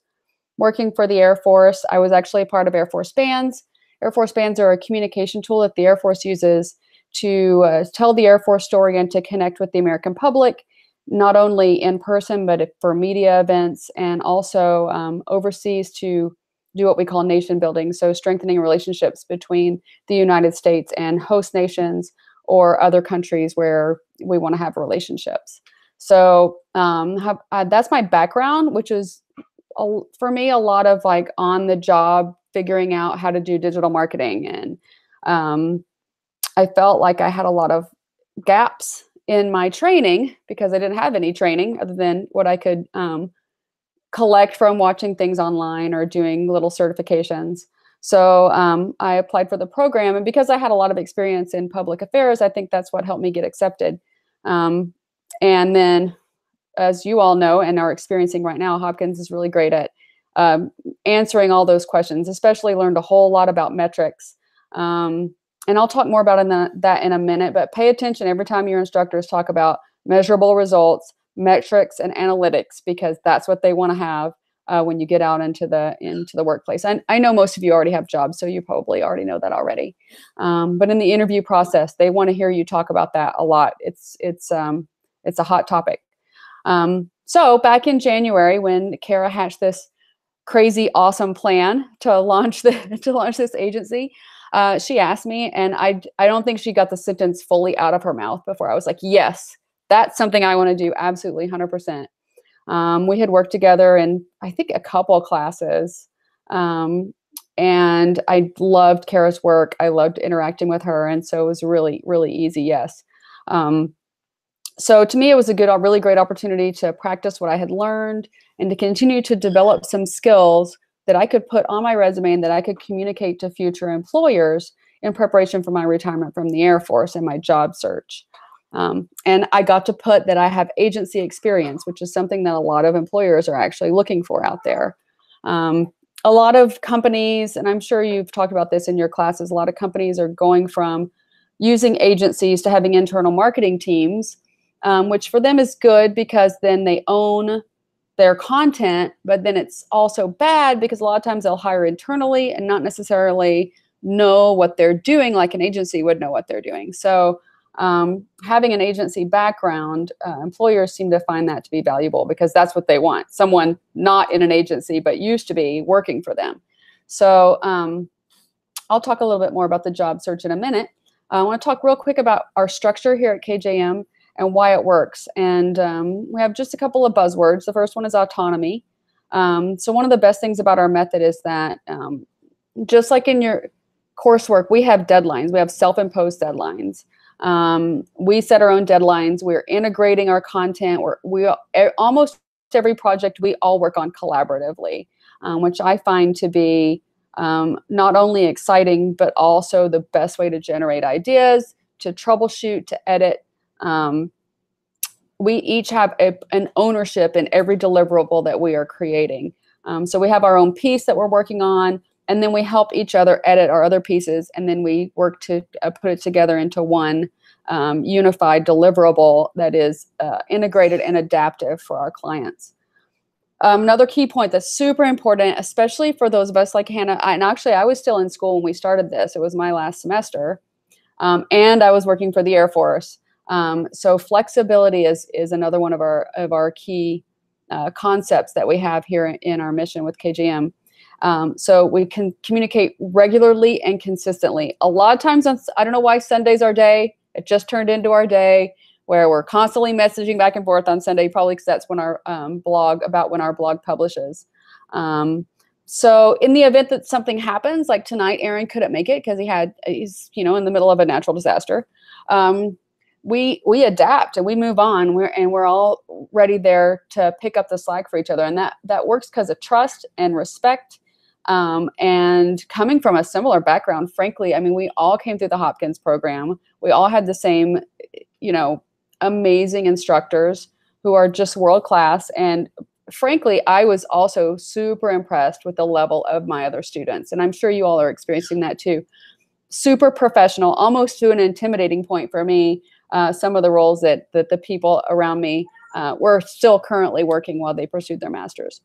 working for the Air Force. I was actually a part of Air Force Bands. Air Force Bands are a communication tool that the Air Force uses to tell the Air Force story and to connect with the American public, not only in person, but for media events, and also overseas to do what we call nation building. So strengthening relationships between the United States and host nations or other countries where we want to have relationships. So that's my background, which is for me a lot of like on the job figuring out how to do digital marketing. And I felt like I had a lot of gaps in my training because I didn't have any training other than what I could collect from watching things online or doing little certifications. So I applied for the program, and because I had a lot of experience in public affairs, I think that's what helped me get accepted. And then, as you all know and are experiencing right now, Hopkins is really great at answering all those questions, especially learned a whole lot about metrics. And I'll talk more about that in a minute, but pay attention every time your instructors talk about measurable results, metrics, and analytics, because that's what they want to have when you get out into the workplace. And I know most of you already have jobs, so you probably already know that already. But in the interview process, they want to hear you talk about that a lot. It's a hot topic. So back in January, when Kara hatched this crazy, awesome plan to launch this agency, she asked me, and I don't think she got the sentence fully out of her mouth before I was like, yes, that's something I want to do. Absolutely, 100%. We had worked together in, I think, a couple of classes. And I loved Kara's work. I loved interacting with her. And so it was really, really easy. Yes. So to me, it was a really great opportunity to practice what I had learned and to continue to develop some skills that I could put on my resume and that I could communicate to future employers in preparation for my retirement from the Air Force and my job search. And I got to put that I have agency experience, which is something that a lot of employers are actually looking for out there. A lot of companies, and I'm sure you've talked about this in your classes, a lot of companies are going from using agencies to having internal marketing teams, which for them is good because then they own their content, but then it's also bad because a lot of times they'll hire internally and not necessarily know what they're doing like an agency would know what they're doing. So having an agency background, employers seem to find that to be valuable because that's what they want. Someone not in an agency, but used to be working for them. So I'll talk a little bit more about the job search in a minute. I want to talk real quick about our structure here at KJM. and why it works. And we have just a couple of buzzwords. The first one is autonomy. So one of the best things about our method is that just like in your coursework, we have deadlines. We have self-imposed deadlines. We set our own deadlines. We're integrating our content. Almost every project we all work on collaboratively, which I find to be not only exciting, but also the best way to generate ideas, to troubleshoot, to edit. We each have an ownership in every deliverable that we are creating. So we have our own piece that we're working on, and then we help each other edit our other pieces, and then we work to put it together into one unified deliverable that is integrated and adaptive for our clients. Another key point that's super important, especially for those of us like Hannah, and actually I was still in school when we started this. It was my last semester, and I was working for the Air Force. So flexibility is another one of our key concepts that we have here in our mission with KJM. So we can communicate regularly and consistently. A lot of times, I don't know why Sunday's our day. It just turned into our day where we're constantly messaging back and forth on Sunday, probably because that's when our when our blog publishes. So in the event that something happens, like tonight, Aaron couldn't make it because he's in the middle of a natural disaster. We adapt and we move on. We're all ready there to pick up the slack for each other, and that works because of trust and respect. And coming from a similar background, frankly, I mean, we all came through the Hopkins program. We all had the same, amazing instructors who are just world class. And frankly, I was also super impressed with the level of my other students, and I'm sure you all are experiencing that too. Super professional, almost to an intimidating point for me. Some of the roles that the people around me were still currently working while they pursued their masters.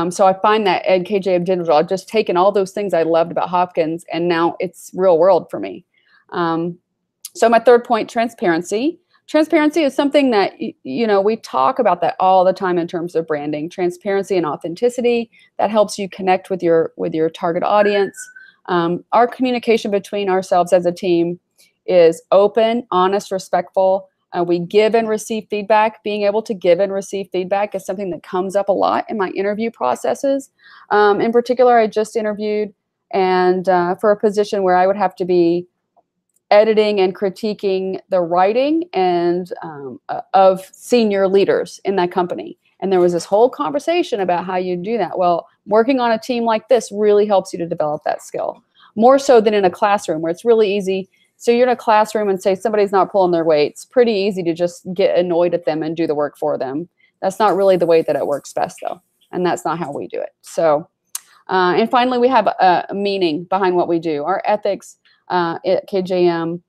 So I find that at KJMDigital, I've just taken all those things I loved about Hopkins, and now it's real world for me. So my third point, transparency. Transparency is something that, we talk about that all the time in terms of branding. Transparency and authenticity, that helps you connect with your target audience. Our communication between ourselves as a team is open, honest, respectful. We give and receive feedback. Being able to give and receive feedback is something that comes up a lot in my interview processes. In particular, I just interviewed for a position where I would have to be editing and critiquing the writing and of senior leaders in that company. And there was this whole conversation about how you do that. Well, working on a team like this really helps you to develop that skill, more so than in a classroom where it's really easy. So you're in a classroom and say somebody's not pulling their weight. It's pretty easy to just get annoyed at them and do the work for them. That's not really the way that it works best, though. And that's not how we do it. So, and finally, we have a meaning behind what we do. Our ethics at KJM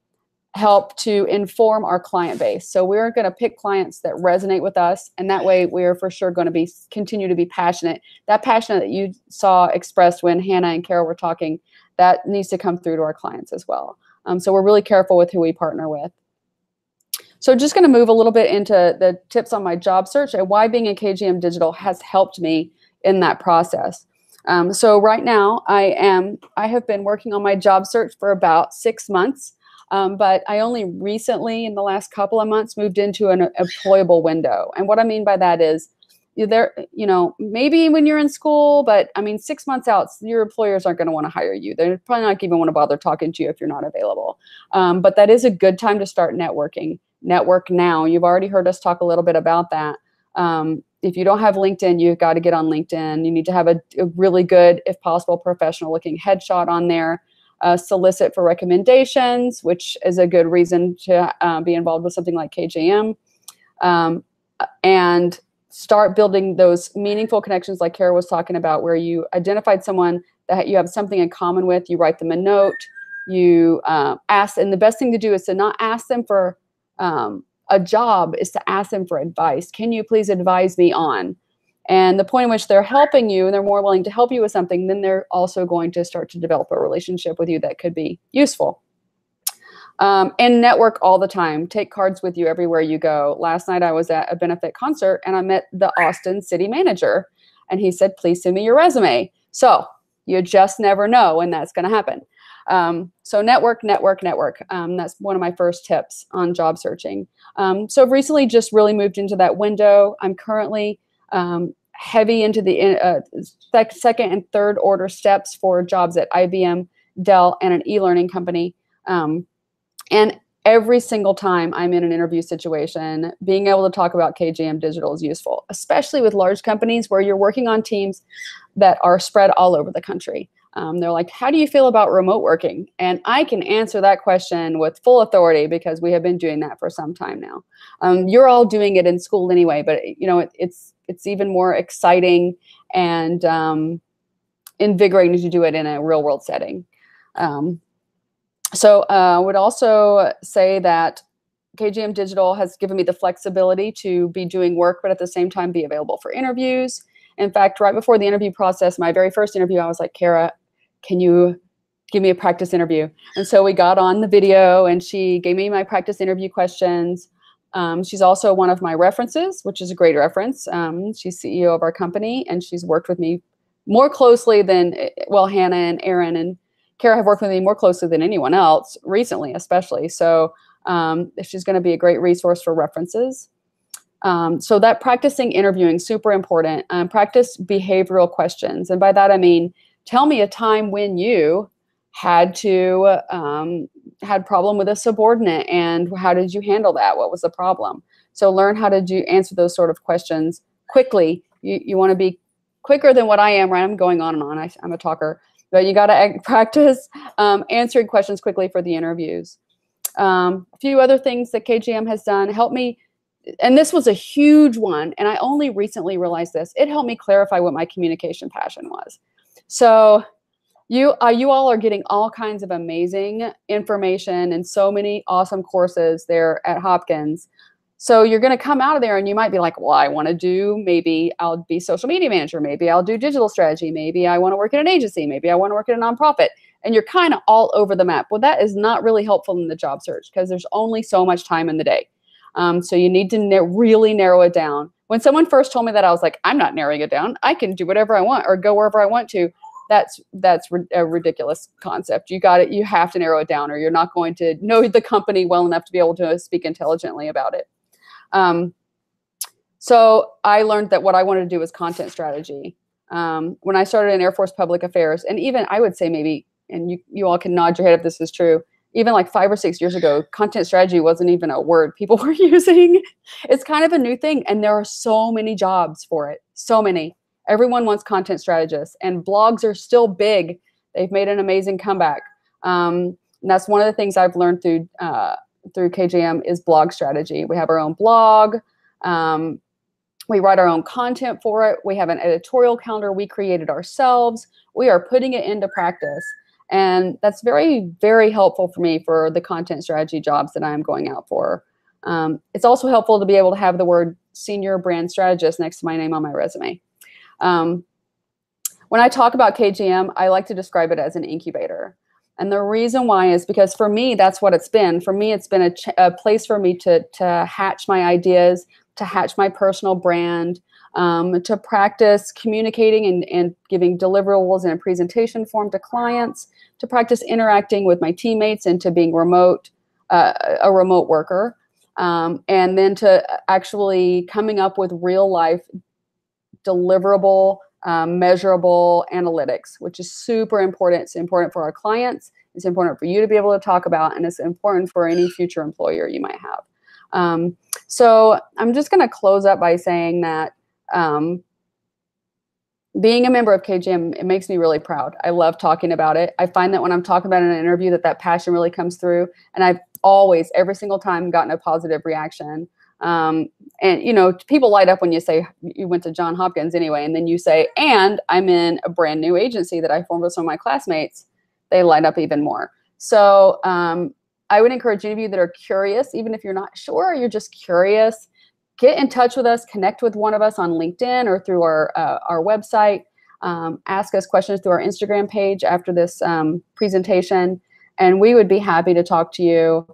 help to inform our client base. So we're going to pick clients that resonate with us, and that way we're for sure going to continue to be passionate. That passion that you saw expressed when Hannah and Carol were talking, that needs to come through to our clients as well. So we're really careful with who we partner with. So just going to move a little bit into the tips on my job search and why being in KJMDigital has helped me in that process. So right now I have been working on my job search for about 6 months, but I only recently in the last couple of months moved into an employable window. And what I mean by that is maybe when you're in school, but I mean, 6 months out, your employers aren't going to want to hire you. They're probably not even want to bother talking to you if you're not available. But that is a good time to start networking. Network now. You've already heard us talk a little bit about that. If you don't have LinkedIn, you've got to get on LinkedIn. You need to have a really good, if possible, professional looking headshot on there. Solicit for recommendations, which is a good reason to be involved with something like KJM. And start building those meaningful connections like Kara was talking about, where you identified someone that you have something in common with. You write them a note, you ask, and the best thing to do is to not ask them for a job, is to ask them for advice. Can you please advise me on? And the point in which they're helping you and they're more willing to help you with something, then they're also going to start to develop a relationship with you that could be useful. And network all the time. Take cards with you everywhere you go. Last night I was at a benefit concert and I met the Austin city manager, and he said, please send me your resume. So you just never know when that's going to happen. So network, network, network. That's one of my first tips on job searching. So I've recently just really moved into that window. I'm currently heavy into the second and third order steps for jobs at IBM, Dell, and an e-learning company. And every single time I'm in an interview situation, being able to talk about KJMDigital is useful, especially with large companies where you're working on teams that are spread all over the country. They're like, how do you feel about remote working? And I can answer that question with full authority because we have been doing that for some time now. You're all doing it in school anyway, but it's even more exciting and invigorating to do it in a real world setting. So I would also say that KJMDigital has given me the flexibility to be doing work, but at the same time be available for interviews. In fact, right before the interview process, my very first interview, I was like, Kara, can you give me a practice interview? And so we got on the video and she gave me my practice interview questions. She's also one of my references, which is a great reference. She's CEO of our company and she's worked with me more closely than, well, Hannah and Aaron and Kara have worked with me more closely than anyone else recently, especially. So she's going to be a great resource for references. So that practicing interviewing, super important. Practice behavioral questions. And by that, I mean, tell me a time when you had problem with a subordinate and how did you handle that? What was the problem? So learn how to answer those sort of questions quickly. You want to be quicker than what I am, right? I'm going on and on. I'm a talker. But you got to practice answering questions quickly for the interviews. A few other things that KJM has done help me, and this was a huge one, and I only recently realized this. It helped me clarify what my communication passion was. So you all are getting all kinds of amazing information and so many awesome courses there at Hopkins. So you're going to come out of there and you might be like, well, I want to do, maybe I'll be social media manager. Maybe I'll do digital strategy. Maybe I want to work in an agency. Maybe I want to work in a nonprofit. And you're kind of all over the map. Well, that is not really helpful in the job search because there's only so much time in the day. So you need to really narrow it down. When someone first told me that, I was like, I'm not narrowing it down. I can do whatever I want or go wherever I want to. That's a ridiculous concept. You have to narrow it down or you're not going to know the company well enough to be able to speak intelligently about it. So I learned that what I wanted to do was content strategy. When I started in Air Force Public Affairs, and even I would say maybe, and you all can nod your head if this is true, even like 5 or 6 years ago, content strategy wasn't even a word people were using. It's kind of a new thing. And there are so many jobs for it. So many. Everyone wants content strategists and blogs are still big. They've made an amazing comeback. And that's one of the things I've learned through KJM is blog strategy. We have our own blog. We write our own content for it. We have an editorial calendar we created ourselves. We are putting it into practice. And that's very, very helpful for me for the content strategy jobs that I'm going out for. It's also helpful to be able to have the word senior brand strategist next to my name on my resume. When I talk about KJM, I like to describe it as an incubator. And the reason why is because for me, that's what it's been. For me, it's been a place for me to hatch my ideas, to hatch my personal brand, to practice communicating and giving deliverables in a presentation form to clients, to practice interacting with my teammates and to being a remote worker. And then to actually coming up with real life deliverable, measurable analytics, which is super important. It's important for our clients. It's important for you to be able to talk about, and it's important for any future employer you might have. So I'm just going to close up by saying that being a member of KJM, it makes me really proud. I love talking about it. I find that when I'm talking about it in an interview that passion really comes through, and I've always, every single time, gotten a positive reaction. And, people light up when you say you went to Johns Hopkins anyway, and then you say, and I'm in a brand new agency that I formed with some of my classmates. They light up even more. So I would encourage any of you that are curious, even if you're not sure, you're just curious, get in touch with us, connect with one of us on LinkedIn or through our website. Ask us questions through our Instagram page after this presentation, and we would be happy to talk to you,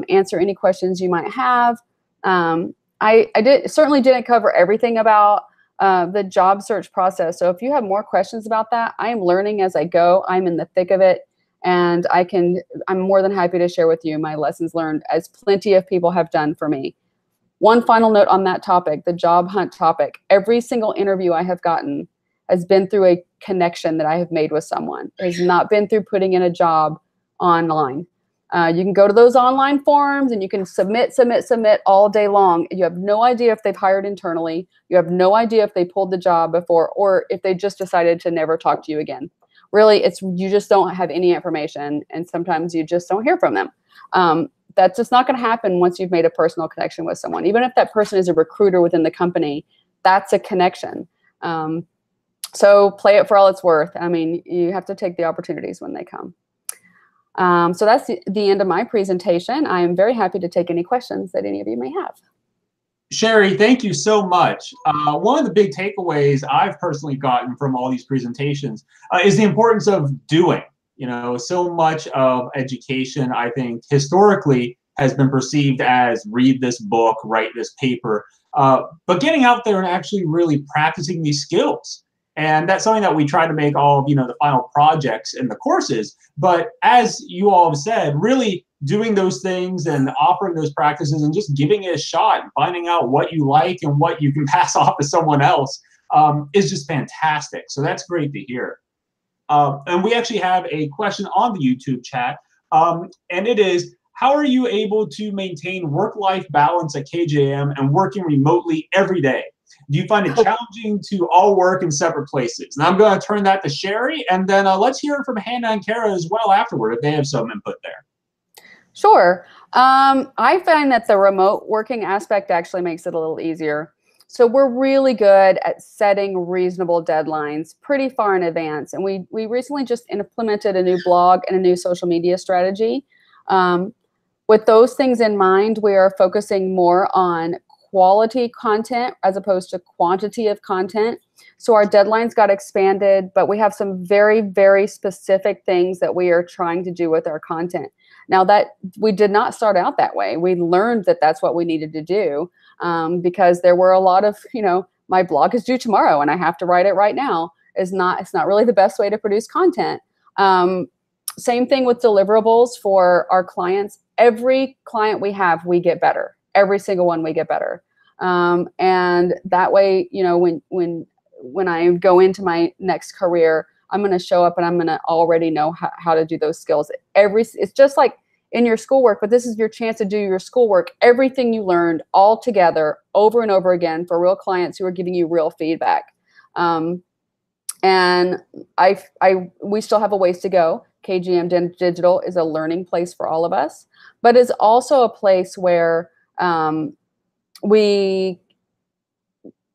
answer any questions you might have. I certainly didn't cover everything about the job search process. So if you have more questions about that, I am learning as I go. I'm in the thick of it. And I'm more than happy to share with you my lessons learned, as plenty of people have done for me. One final note on that topic, the job hunt topic. Every single interview I have gotten has been through a connection that I have made with someone. It has not been through putting in a job online. You can go to those online forums and you can submit all day long. You have no idea if they've hired internally. You have no idea if they pulled the job before, or if they just decided to never talk to you again. Really, you just don't have any information, and sometimes you just don't hear from them. That's just not going to happen once you've made a personal connection with someone. Even if that person is a recruiter within the company, that's a connection. So play it for all it's worth. I mean, you have to take the opportunities when they come. So that's the end of my presentation. I am very happy to take any questions that any of you may have. Sherry, thank you so much. One of the big takeaways I've personally gotten from all these presentations is the importance of doing. You know, so much of education, I think, historically has been perceived as read this book, write this paper, but getting out there and actually really practicing these skills. And that's something that we try to make all of, the final projects in the courses. But as you all have said, really doing those things and offering those practices and just giving it a shot and finding out what you like and what you can pass off to someone else is just fantastic. So that's great to hear. And we actually have a question on the YouTube chat, and it is, how are you able to maintain work-life balance at KJM and working remotely every day? Do you find it challenging to all work in separate places? And I'm going to turn that to Sherry, and then let's hear from Hannah and Kara as well afterward if they have some input there. Sure. I find that the remote working aspect actually makes it a little easier. So we're really good at setting reasonable deadlines pretty far in advance. And we recently just implemented a new blog and a new social media strategy. With those things in mind, we are focusing more on quality content as opposed to quantity of content. So our deadlines got expanded, but we have some very, very specific things that we are trying to do with our content. Now, that we did not start out that way. We learned that that's what we needed to do because there were a lot of, my blog is due tomorrow and I have to write it right now. It's not really the best way to produce content. Same thing with deliverables for our clients. Every client we have, we get better. Every single one we get better. And that way, when I go into my next career, I'm going to show up and I'm going to already know how to do those skills. It's just like in your schoolwork, but this is your chance to do your schoolwork. Everything you learned all together over and over again for real clients who are giving you real feedback. And we still have a ways to go. KJMDigital is a learning place for all of us, but is also a place where we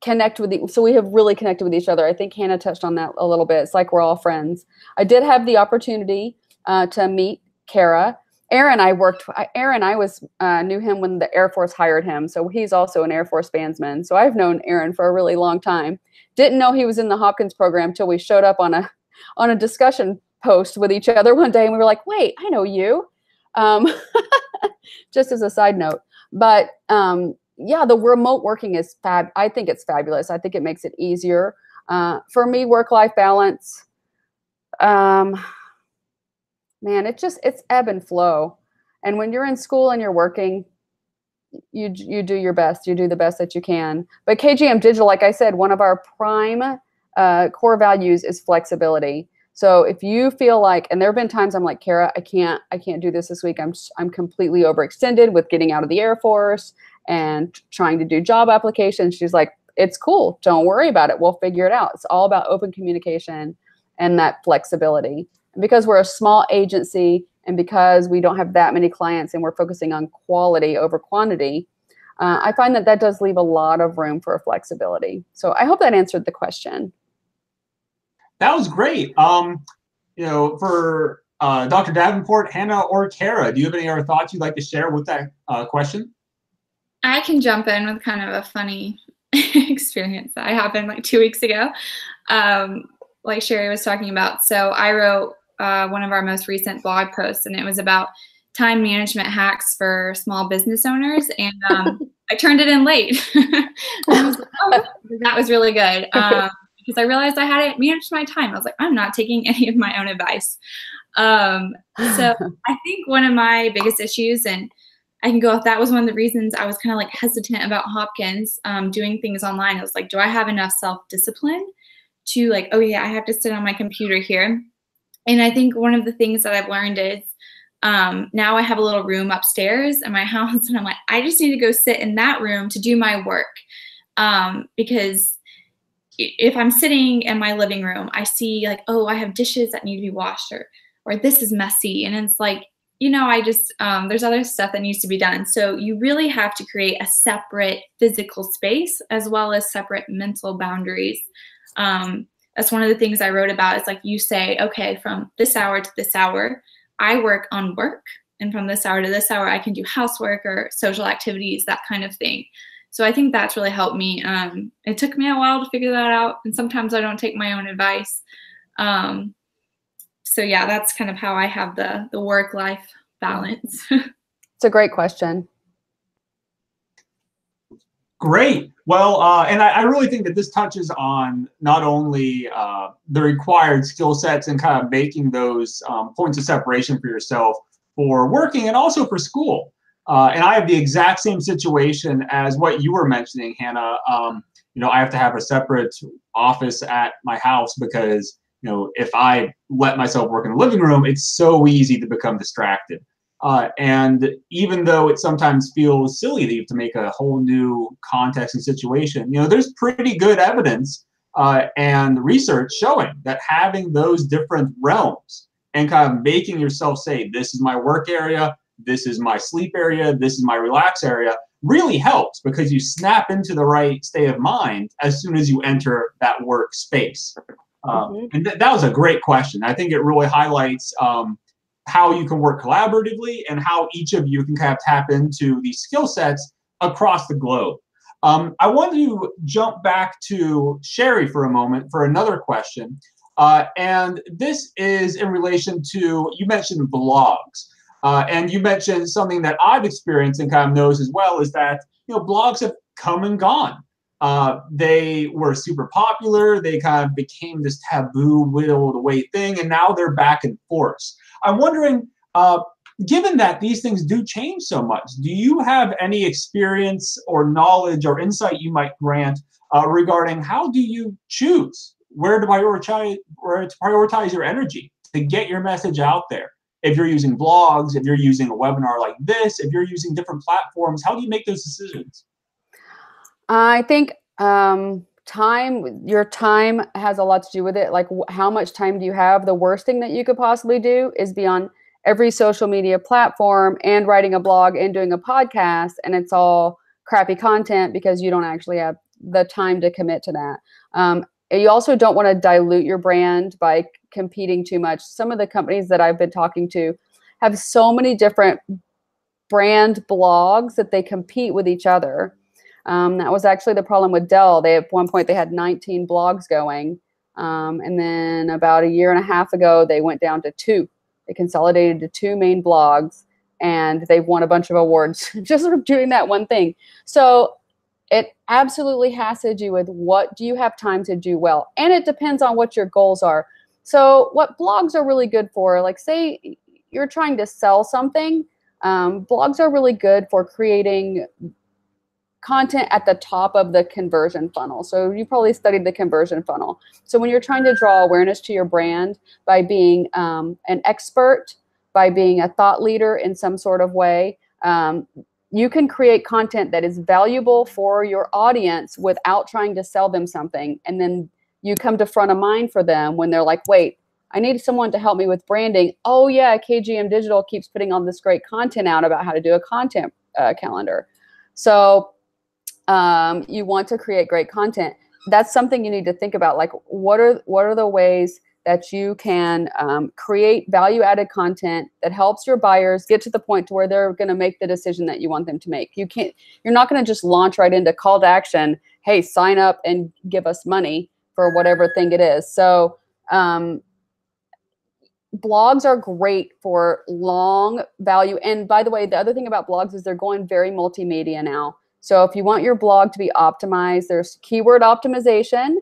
connect with so we have really connected with each other. I think Hannah touched on that a little bit. It's like we're all friends. I did have the opportunity to meet Kara. Aaron, I knew him when the Air Force hired him. So he's also an Air Force bandsman. So I've known Aaron for a really long time. Didn't know he was in the Hopkins program till we showed up on a discussion post with each other one day. And we were like, wait, I know you. Just as a side note. But yeah, the remote working is I think it's fabulous. I think it makes it easier. For me, work-life balance, man, it's ebb and flow. And when you're in school and you're working, you do your best. You do the best that you can. But KJMDigital, like I said, one of our prime core values is flexibility. So if you feel like, and there have been times I'm like, Kara, I can't do this week. I'm completely overextended with getting out of the Air Force and trying to do job applications. She's like, it's cool. Don't worry about it. We'll figure it out. It's all about open communication and that flexibility. And because we're a small agency and because we don't have that many clients and we're focusing on quality over quantity, I find that does leave a lot of room for flexibility. So I hope that answered the question. That was great. For Dr. Davenport, Hannah, or Kara, do you have any other thoughts you'd like to share with that question? I can jump in with kind of a funny experience that happened like 2 weeks ago, like Sherry was talking about. So I wrote one of our most recent blog posts, and it was about time management hacks for small business owners. And I turned it in late. I was like, oh, that was really good. Because I realized I hadn't managed my time. I was like, I'm not taking any of my own advice. So I think one of my biggest issues, and I can go if that was one of the reasons I was kind of like hesitant about Hopkins, doing things online. I was like, do I have enough self-discipline to like, oh yeah, I have to sit on my computer here. And I think one of the things that I've learned is now I have a little room upstairs in my house, and I'm like, I just need to go sit in that room to do my work. Because if I'm sitting in my living room, I see like, oh, I have dishes that need to be washed, or this is messy. And it's like, you know, I just, there's other stuff that needs to be done. So you really have to create a separate physical space as well as separate mental boundaries. That's one of the things I wrote about. It's like you say, okay, from this hour to this hour, I work on work. And from this hour to this hour, I can do housework or social activities, that kind of thing. So I think that's really helped me. It took me a while to figure that out. And sometimes I don't take my own advice. So yeah, that's kind of how I have the work-life balance. It's a great question. Great. Well, and I really think that this touches on not only the required skill sets and kind of making those points of separation for yourself for working and also for school. And I have the exact same situation as what you were mentioning, Hannah. You know, I have to have a separate office at my house because, you know, if I let myself work in the living room, it's so easy to become distracted. And even though it sometimes feels silly that you have to make a whole new context and situation, you know, there's pretty good evidence and research showing that having those different realms and kind of making yourself say, this is my work area, this is my sleep area, this is my relax area, really helps because you snap into the right state of mind as soon as you enter that work space. And that was a great question. I think it really highlights how you can work collaboratively and how each of you can kind of tap into these skill sets across the globe. I want to jump back to Sherry for a moment for another question. And this is in relation to, you mentioned blogs. And you mentioned something that I've experienced and kind of knows as well is that, you know, blogs have come and gone. They were super popular. They kind of became this taboo, whittled away thing, and now they're back in force. I'm wondering, given that these things do change so much, do you have any experience or knowledge or insight you might grant regarding how do you choose where to prioritize your energy to get your message out there? If you're using blogs, if you're using a webinar like this, if you're using different platforms, how do you make those decisions? I think your time has a lot to do with it. Like how much time do you have? The worst thing that you could possibly do is be on every social media platform and writing a blog and doing a podcast, and it's all crappy content because you don't actually have the time to commit to that. You also don't want to dilute your brand by competing too much. Some of the companies that I've been talking to have so many different brand blogs that they compete with each other. That was actually the problem with Dell. At one point they had 19 blogs going. And then about a year and a half ago, they went down to 2. They consolidated to 2 main blogs, and they've won a bunch of awards just for doing that one thing. So it absolutely has to do with what do you have time to do well. And it depends on what your goals are. So what blogs are really good for, like say you're trying to sell something, blogs are really good for creating content at the top of the conversion funnel. So you probably studied the conversion funnel. So when you're trying to draw awareness to your brand by being an expert, by being a thought leader in some sort of way, you can create content that is valuable for your audience without trying to sell them something. And then you come to front of mind for them when they're like, wait, I need someone to help me with branding. Oh yeah, KJMDigital keeps putting all this great content out about how to do a content calendar. So you want to create great content. That's something you need to think about. Like, what are the ways that you can create value-added content that helps your buyers get to the point to where they're going to make the decision that you want them to make. You're not going to just launch right into call to action. Hey, sign up and give us money for whatever thing it is. So blogs are great for long value. And by the way, the other thing about blogs is they're going very multimedia now. So if you want your blog to be optimized, there's keyword optimization,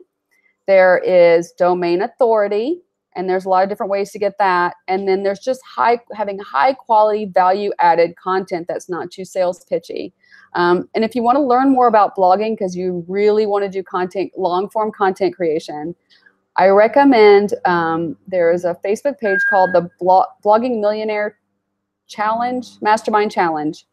there is domain authority, and there's a lot of different ways to get that. And then there's just having high quality, value added content that's not too sales pitchy. And if you want to learn more about blogging, because you really want to do content, long form content creation, I recommend there is a Facebook page called the Blogging Millionaire Mastermind Challenge.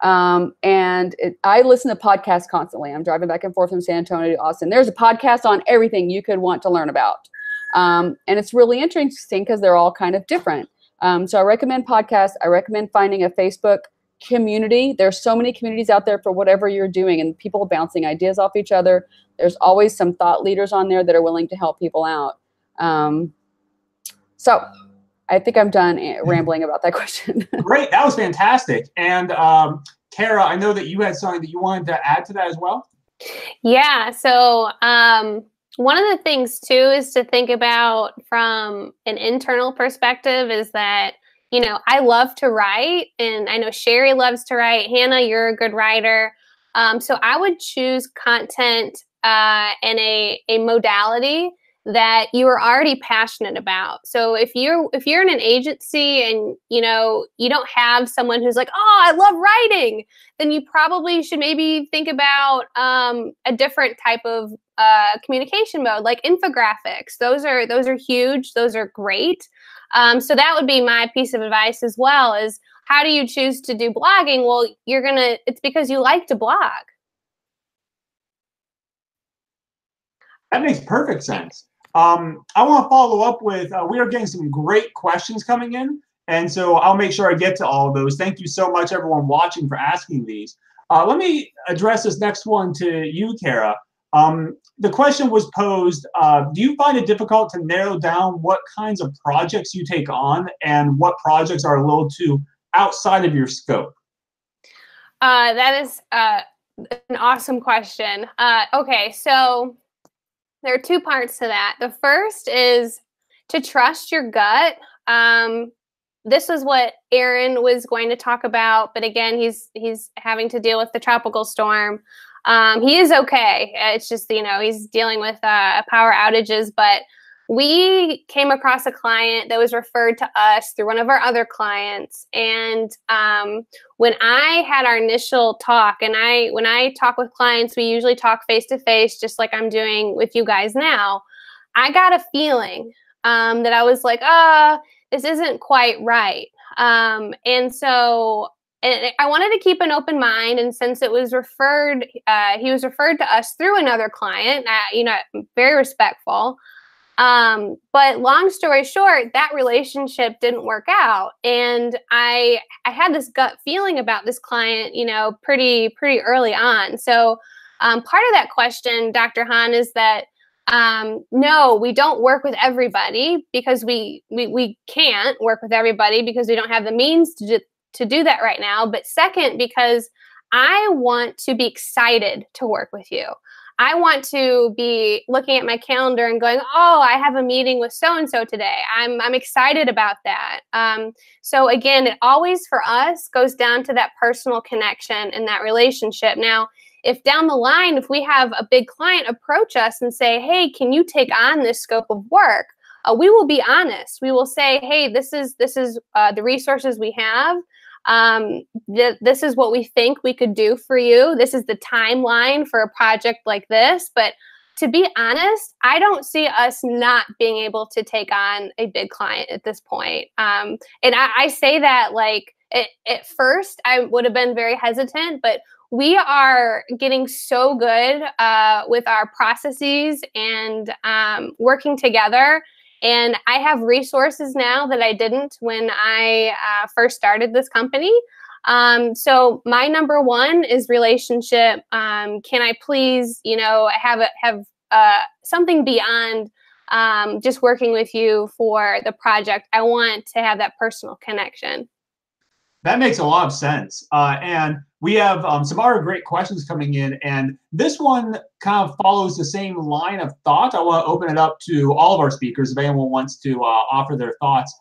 I listen to podcasts constantly. I'm driving back and forth from San Antonio to Austin. There's a podcast on everything you could want to learn about. And it's really interesting because they're all kind of different. So I recommend podcasts. I recommend finding a Facebook community. There's so many communities out there for whatever you're doing, and people bouncing ideas off each other. There's always some thought leaders on there that are willing to help people out. So I think I'm done rambling about that question. Great. That was fantastic. And Tara, I know that you had something that you wanted to add to that as well. Yeah. So one of the things too is to think about from an internal perspective is that, you know, I love to write, and I know Sherry loves to write. Hannah, you're a good writer. So I would choose content in a modality that you are already passionate about. So if you're in an agency and you know you don't have someone who's like, oh, I love writing, then you probably should maybe think about a different type of communication mode, like infographics. Those are huge. Those are great. So that would be my piece of advice as well, is how do you choose to do blogging? Well, it's because you like to blog. That makes perfect sense. I want to follow up with, we are getting some great questions coming in, and so I'll make sure I get to all of those. Thank you so much, everyone watching, for asking these. Let me address this next one to you, Tara. The question was posed, do you find it difficult to narrow down what kinds of projects you take on and what projects are a little too outside of your scope? That is an awesome question. Okay, so there are two parts to that. The first is to trust your gut. This is what Aaron was going to talk about, but again, he's having to deal with the tropical storm. He is okay. It's just, you know, he's dealing with power outages, but we came across a client that was referred to us through one of our other clients. And when I had our initial talk, and when I talk with clients, we usually talk face-to-face, just like I'm doing with you guys now. I got a feeling that I was like, this isn't quite right. And so I wanted to keep an open mind. And since it was referred, he was referred to us through another client, you know, very respectful. But long story short, that relationship didn't work out. And I had this gut feeling about this client, you know, pretty early on. So part of that question, Dr. Hahn, is that no, we don't work with everybody, because we can't work with everybody because we don't have the means to do that right now. But second, because I want to be excited to work with you. I want to be looking at my calendar and going, oh, I have a meeting with so-and-so today. I'm excited about that. So again, it always for us goes down to that personal connection and that relationship. Now, if down the line, if we have a big client approach us and say, hey, can you take on this scope of work? We will be honest. We will say, hey, this is the resources we have. This is what we think we could do for you. This is the timeline for a project like this. But to be honest, I don't see us not being able to take on a big client at this point. And I say that like at first I would have been very hesitant, but we are getting so good with our processes and working together. And I have resources now that I didn't when I first started this company. So my number one is relationship. Can I please, you know, have something beyond just working with you for the project? I want to have that personal connection. That makes a lot of sense. And we have some other great questions coming in. And this one kind of follows the same line of thought. I want to open it up to all of our speakers if anyone wants to offer their thoughts.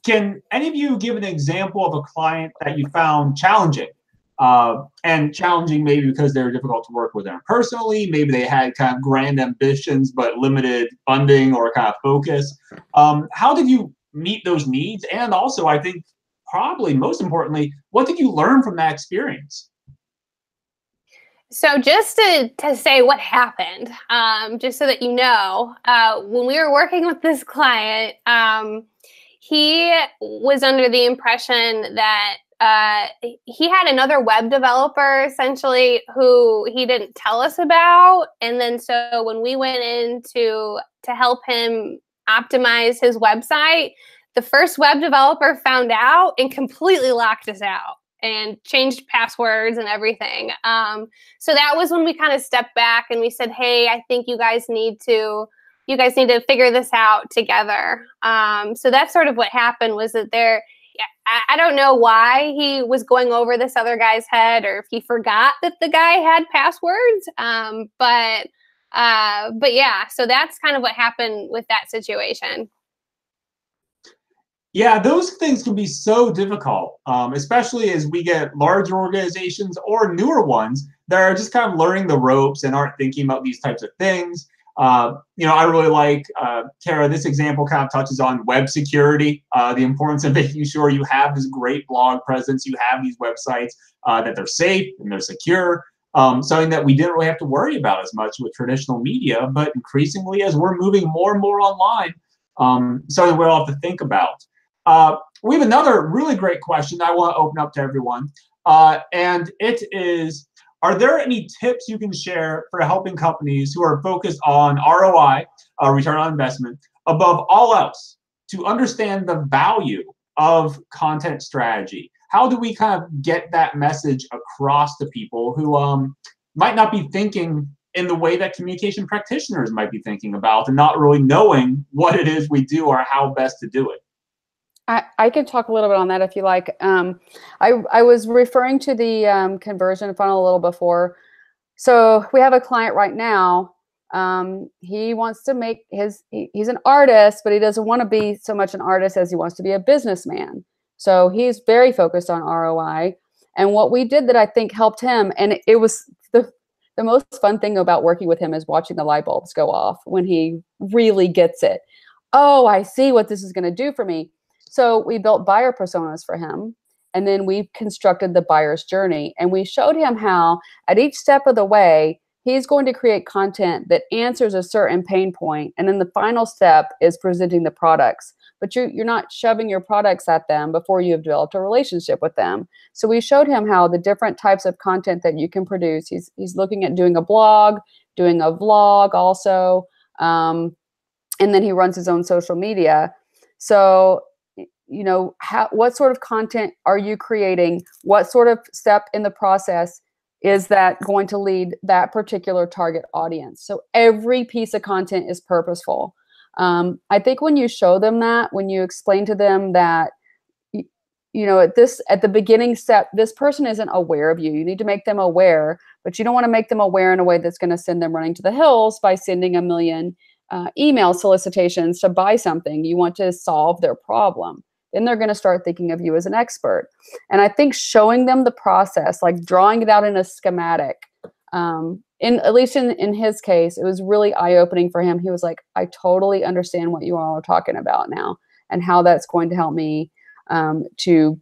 Can any of you give an example of a client that you found challenging? and challenging maybe because they were difficult to work with interpersonally. Maybe they had kind of grand ambitions but limited funding or kind of focus. How did you meet those needs? And also, I think probably most importantly, what did you learn from that experience? So just to say what happened, just so that you know, when we were working with this client, he was under the impression that he had another web developer essentially who he didn't tell us about. And then so when we went in to help him optimize his website, the first web developer found out and completely locked us out and changed passwords and everything. So that was when we kind of stepped back and we said, hey, I think you guys need to figure this out together. So that's sort of what happened, was that I don't know why he was going over this other guy's head, or if he forgot that the guy had passwords. But yeah, so that's kind of what happened with that situation. Yeah, those things can be so difficult, especially as we get larger organizations or newer ones that are just kind of learning the ropes and aren't thinking about these types of things. I really like, Tara, this example kind of touches on web security, the importance of making sure you have this great blog presence, you have these websites, that they're safe and they're secure, something that we didn't really have to worry about as much with traditional media, but increasingly as we're moving more and more online, something we'll have to think about. We have another really great question I want to open up to everyone, and it is, are there any tips you can share for helping companies who are focused on ROI, return on investment, above all else, to understand the value of content strategy? How do we kind of get that message across to people who might not be thinking in the way that communication practitioners might be thinking about, and not really knowing what it is we do or how best to do it? I can talk a little bit on that if you like. I was referring to the conversion funnel a little before. So we have a client right now. He wants to make he's an artist, but he doesn't want to be so much an artist as he wants to be a businessman. So he's very focused on ROI. And what we did that I think helped him, and it was the most fun thing about working with him, is watching the light bulbs go off when he really gets it. Oh, I see what this is going to do for me. So we built buyer personas for him, and then we constructed the buyer's journey, and we showed him how at each step of the way, he's going to create content that answers a certain pain point. And then the final step is presenting the products, but you're not shoving your products at them before you've developed a relationship with them. So we showed him how the different types of content that you can produce. He's looking at doing a blog, doing a vlog also. And then he runs his own social media. So what sort of content are you creating? What sort of step in the process is that going to lead that particular target audience? So every piece of content is purposeful. I think when you show them that, when you explain to them that, at the beginning step, this person isn't aware of you. You need to make them aware, but you don't want to make them aware in a way that's going to send them running to the hills by sending a million email solicitations to buy something. You want to solve their problem. Then they're going to start thinking of you as an expert. And I think showing them the process, like drawing it out in a schematic, at least in his case, it was really eye-opening for him. He was like, I totally understand what you all are talking about now, and how that's going to help me to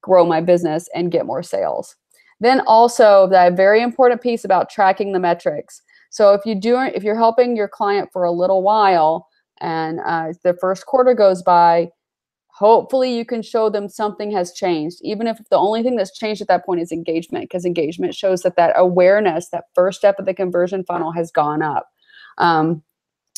grow my business and get more sales. Then also that very important piece about tracking the metrics. So if you're helping your client for a little while, and the first quarter goes by, hopefully you can show them something has changed, even if the only thing that's changed at that point is engagement, because engagement shows that awareness, that first step of the conversion funnel, has gone up.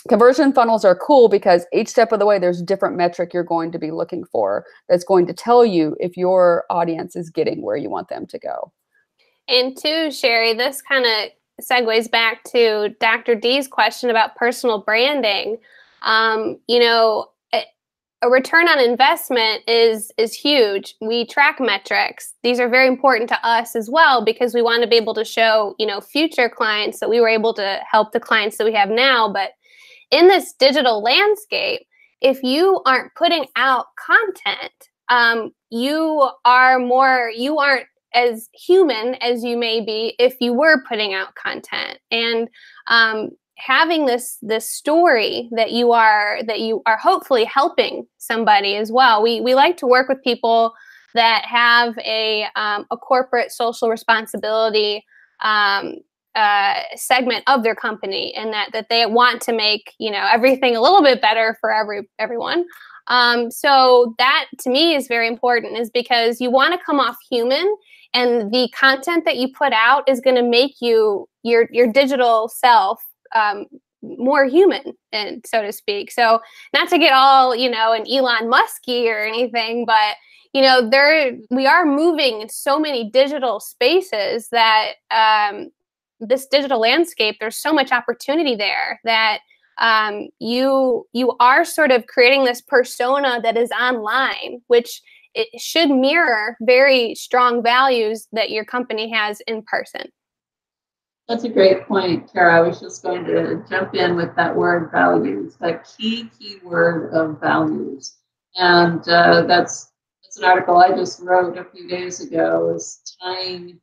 Conversion funnels are cool because each step of the way, there's a different metric you're going to be looking for that's going to tell you if your audience is getting where you want them to go. And too, Sherry, this kind of segues back to Dr. D's question about personal branding. A return on investment is huge. We track metrics. These are very important to us as well, because we want to be able to show, future clients that we were able to help the clients that we have now. But in this digital landscape, if you aren't putting out content, you aren't as human as you may be if you were putting out content. And having this story that you are hopefully helping somebody as well. We like to work with people that have a corporate social responsibility segment of their company, and that they want to make, you know, everything a little bit better for everyone. So that to me is very important, is because you want to come off human, and the content that you put out is going to make your digital self more human, and so to speak. So not to get all, you know, an Elon Musky or anything, but you know, we are moving in so many digital spaces that this digital landscape, there's so much opportunity there that you are sort of creating this persona that is online, which it should mirror very strong values that your company has in person. That's a great point, Tara. I was just going to jump in with that word values, that key word of values. And that's an article I just wrote a few days ago, is tying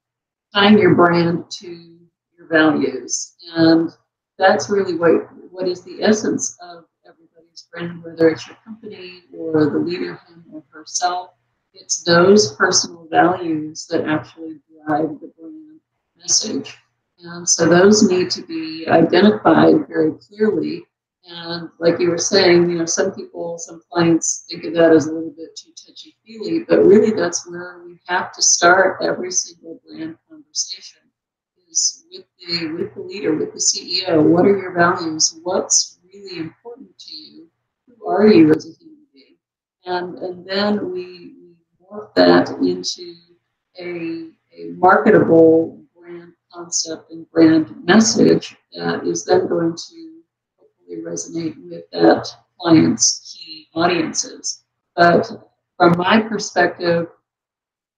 your brand to your values. And that's really what is the essence of everybody's brand, whether it's your company or the leader, him or herself. It's those personal values that actually drive the brand message. And so those need to be identified very clearly. And like you were saying, you know, some clients think of that as a little bit too touchy-feely, but really that's where we have to start every single brand conversation, is with the leader, with the CEO. What are your values? What's really important to you? Who are you as a human being? And then we morph that into a marketable brand concept and brand message that is then going to resonate with that client's key audiences. But from my perspective,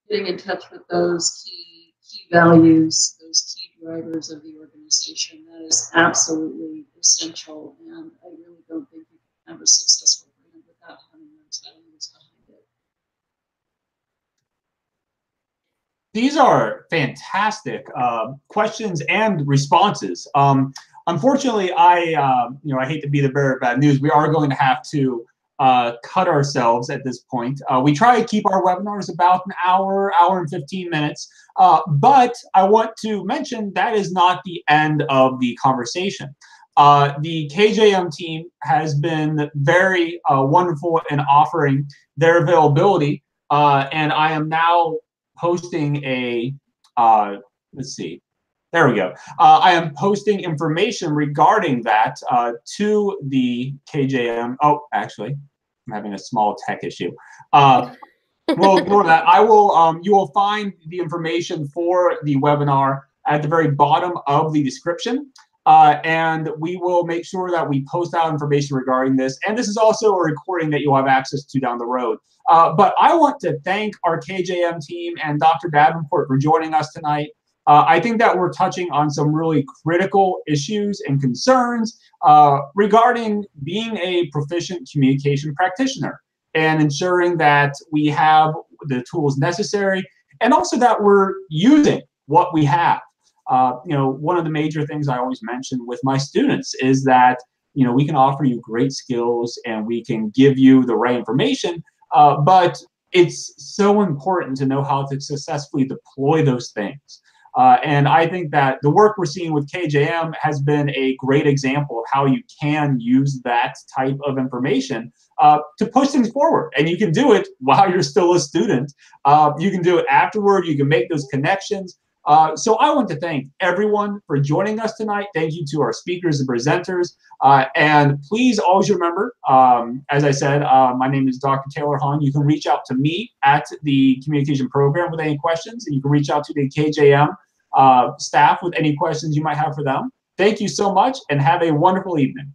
getting in touch with those key values, those key drivers of the organization, that is absolutely essential. And I really don't think you can have a successful brand without having those values behind it. These are fantastic questions and responses. Unfortunately, I hate to be the bearer of bad news. We are going to have to cut ourselves at this point. We try to keep our webinars about an hour and 15 minutes. But I want to mention that is not the end of the conversation. The KJM team has been very wonderful in offering their availability. And I am now posting a, let's see. There we go. I am posting information regarding that to the KJM. Oh, actually, I'm having a small tech issue. Well, ignore that. I will. You will find the information for the webinar at the very bottom of the description, and we will make sure that we post out information regarding this. And this is also a recording that you'll have access to down the road. But I want to thank our KJM team and Dr. Davenport for joining us tonight. I think that we're touching on some really critical issues and concerns regarding being a proficient communication practitioner and ensuring that we have the tools necessary, and also that we're using what we have. One of the major things I always mention with my students is that, we can offer you great skills and we can give you the right information, but it's so important to know how to successfully deploy those things. And I think that the work we're seeing with KJM has been a great example of how you can use that type of information to push things forward. And you can do it while you're still a student. You can do it afterward. You can make those connections. So I want to thank everyone for joining us tonight. Thank you to our speakers and presenters. And please always remember, as I said, my name is Dr. Taylor Hahn. You can reach out to me at the communication program with any questions, and you can reach out to the KJM staff with any questions you might have for them. Thank you so much, and have a wonderful evening.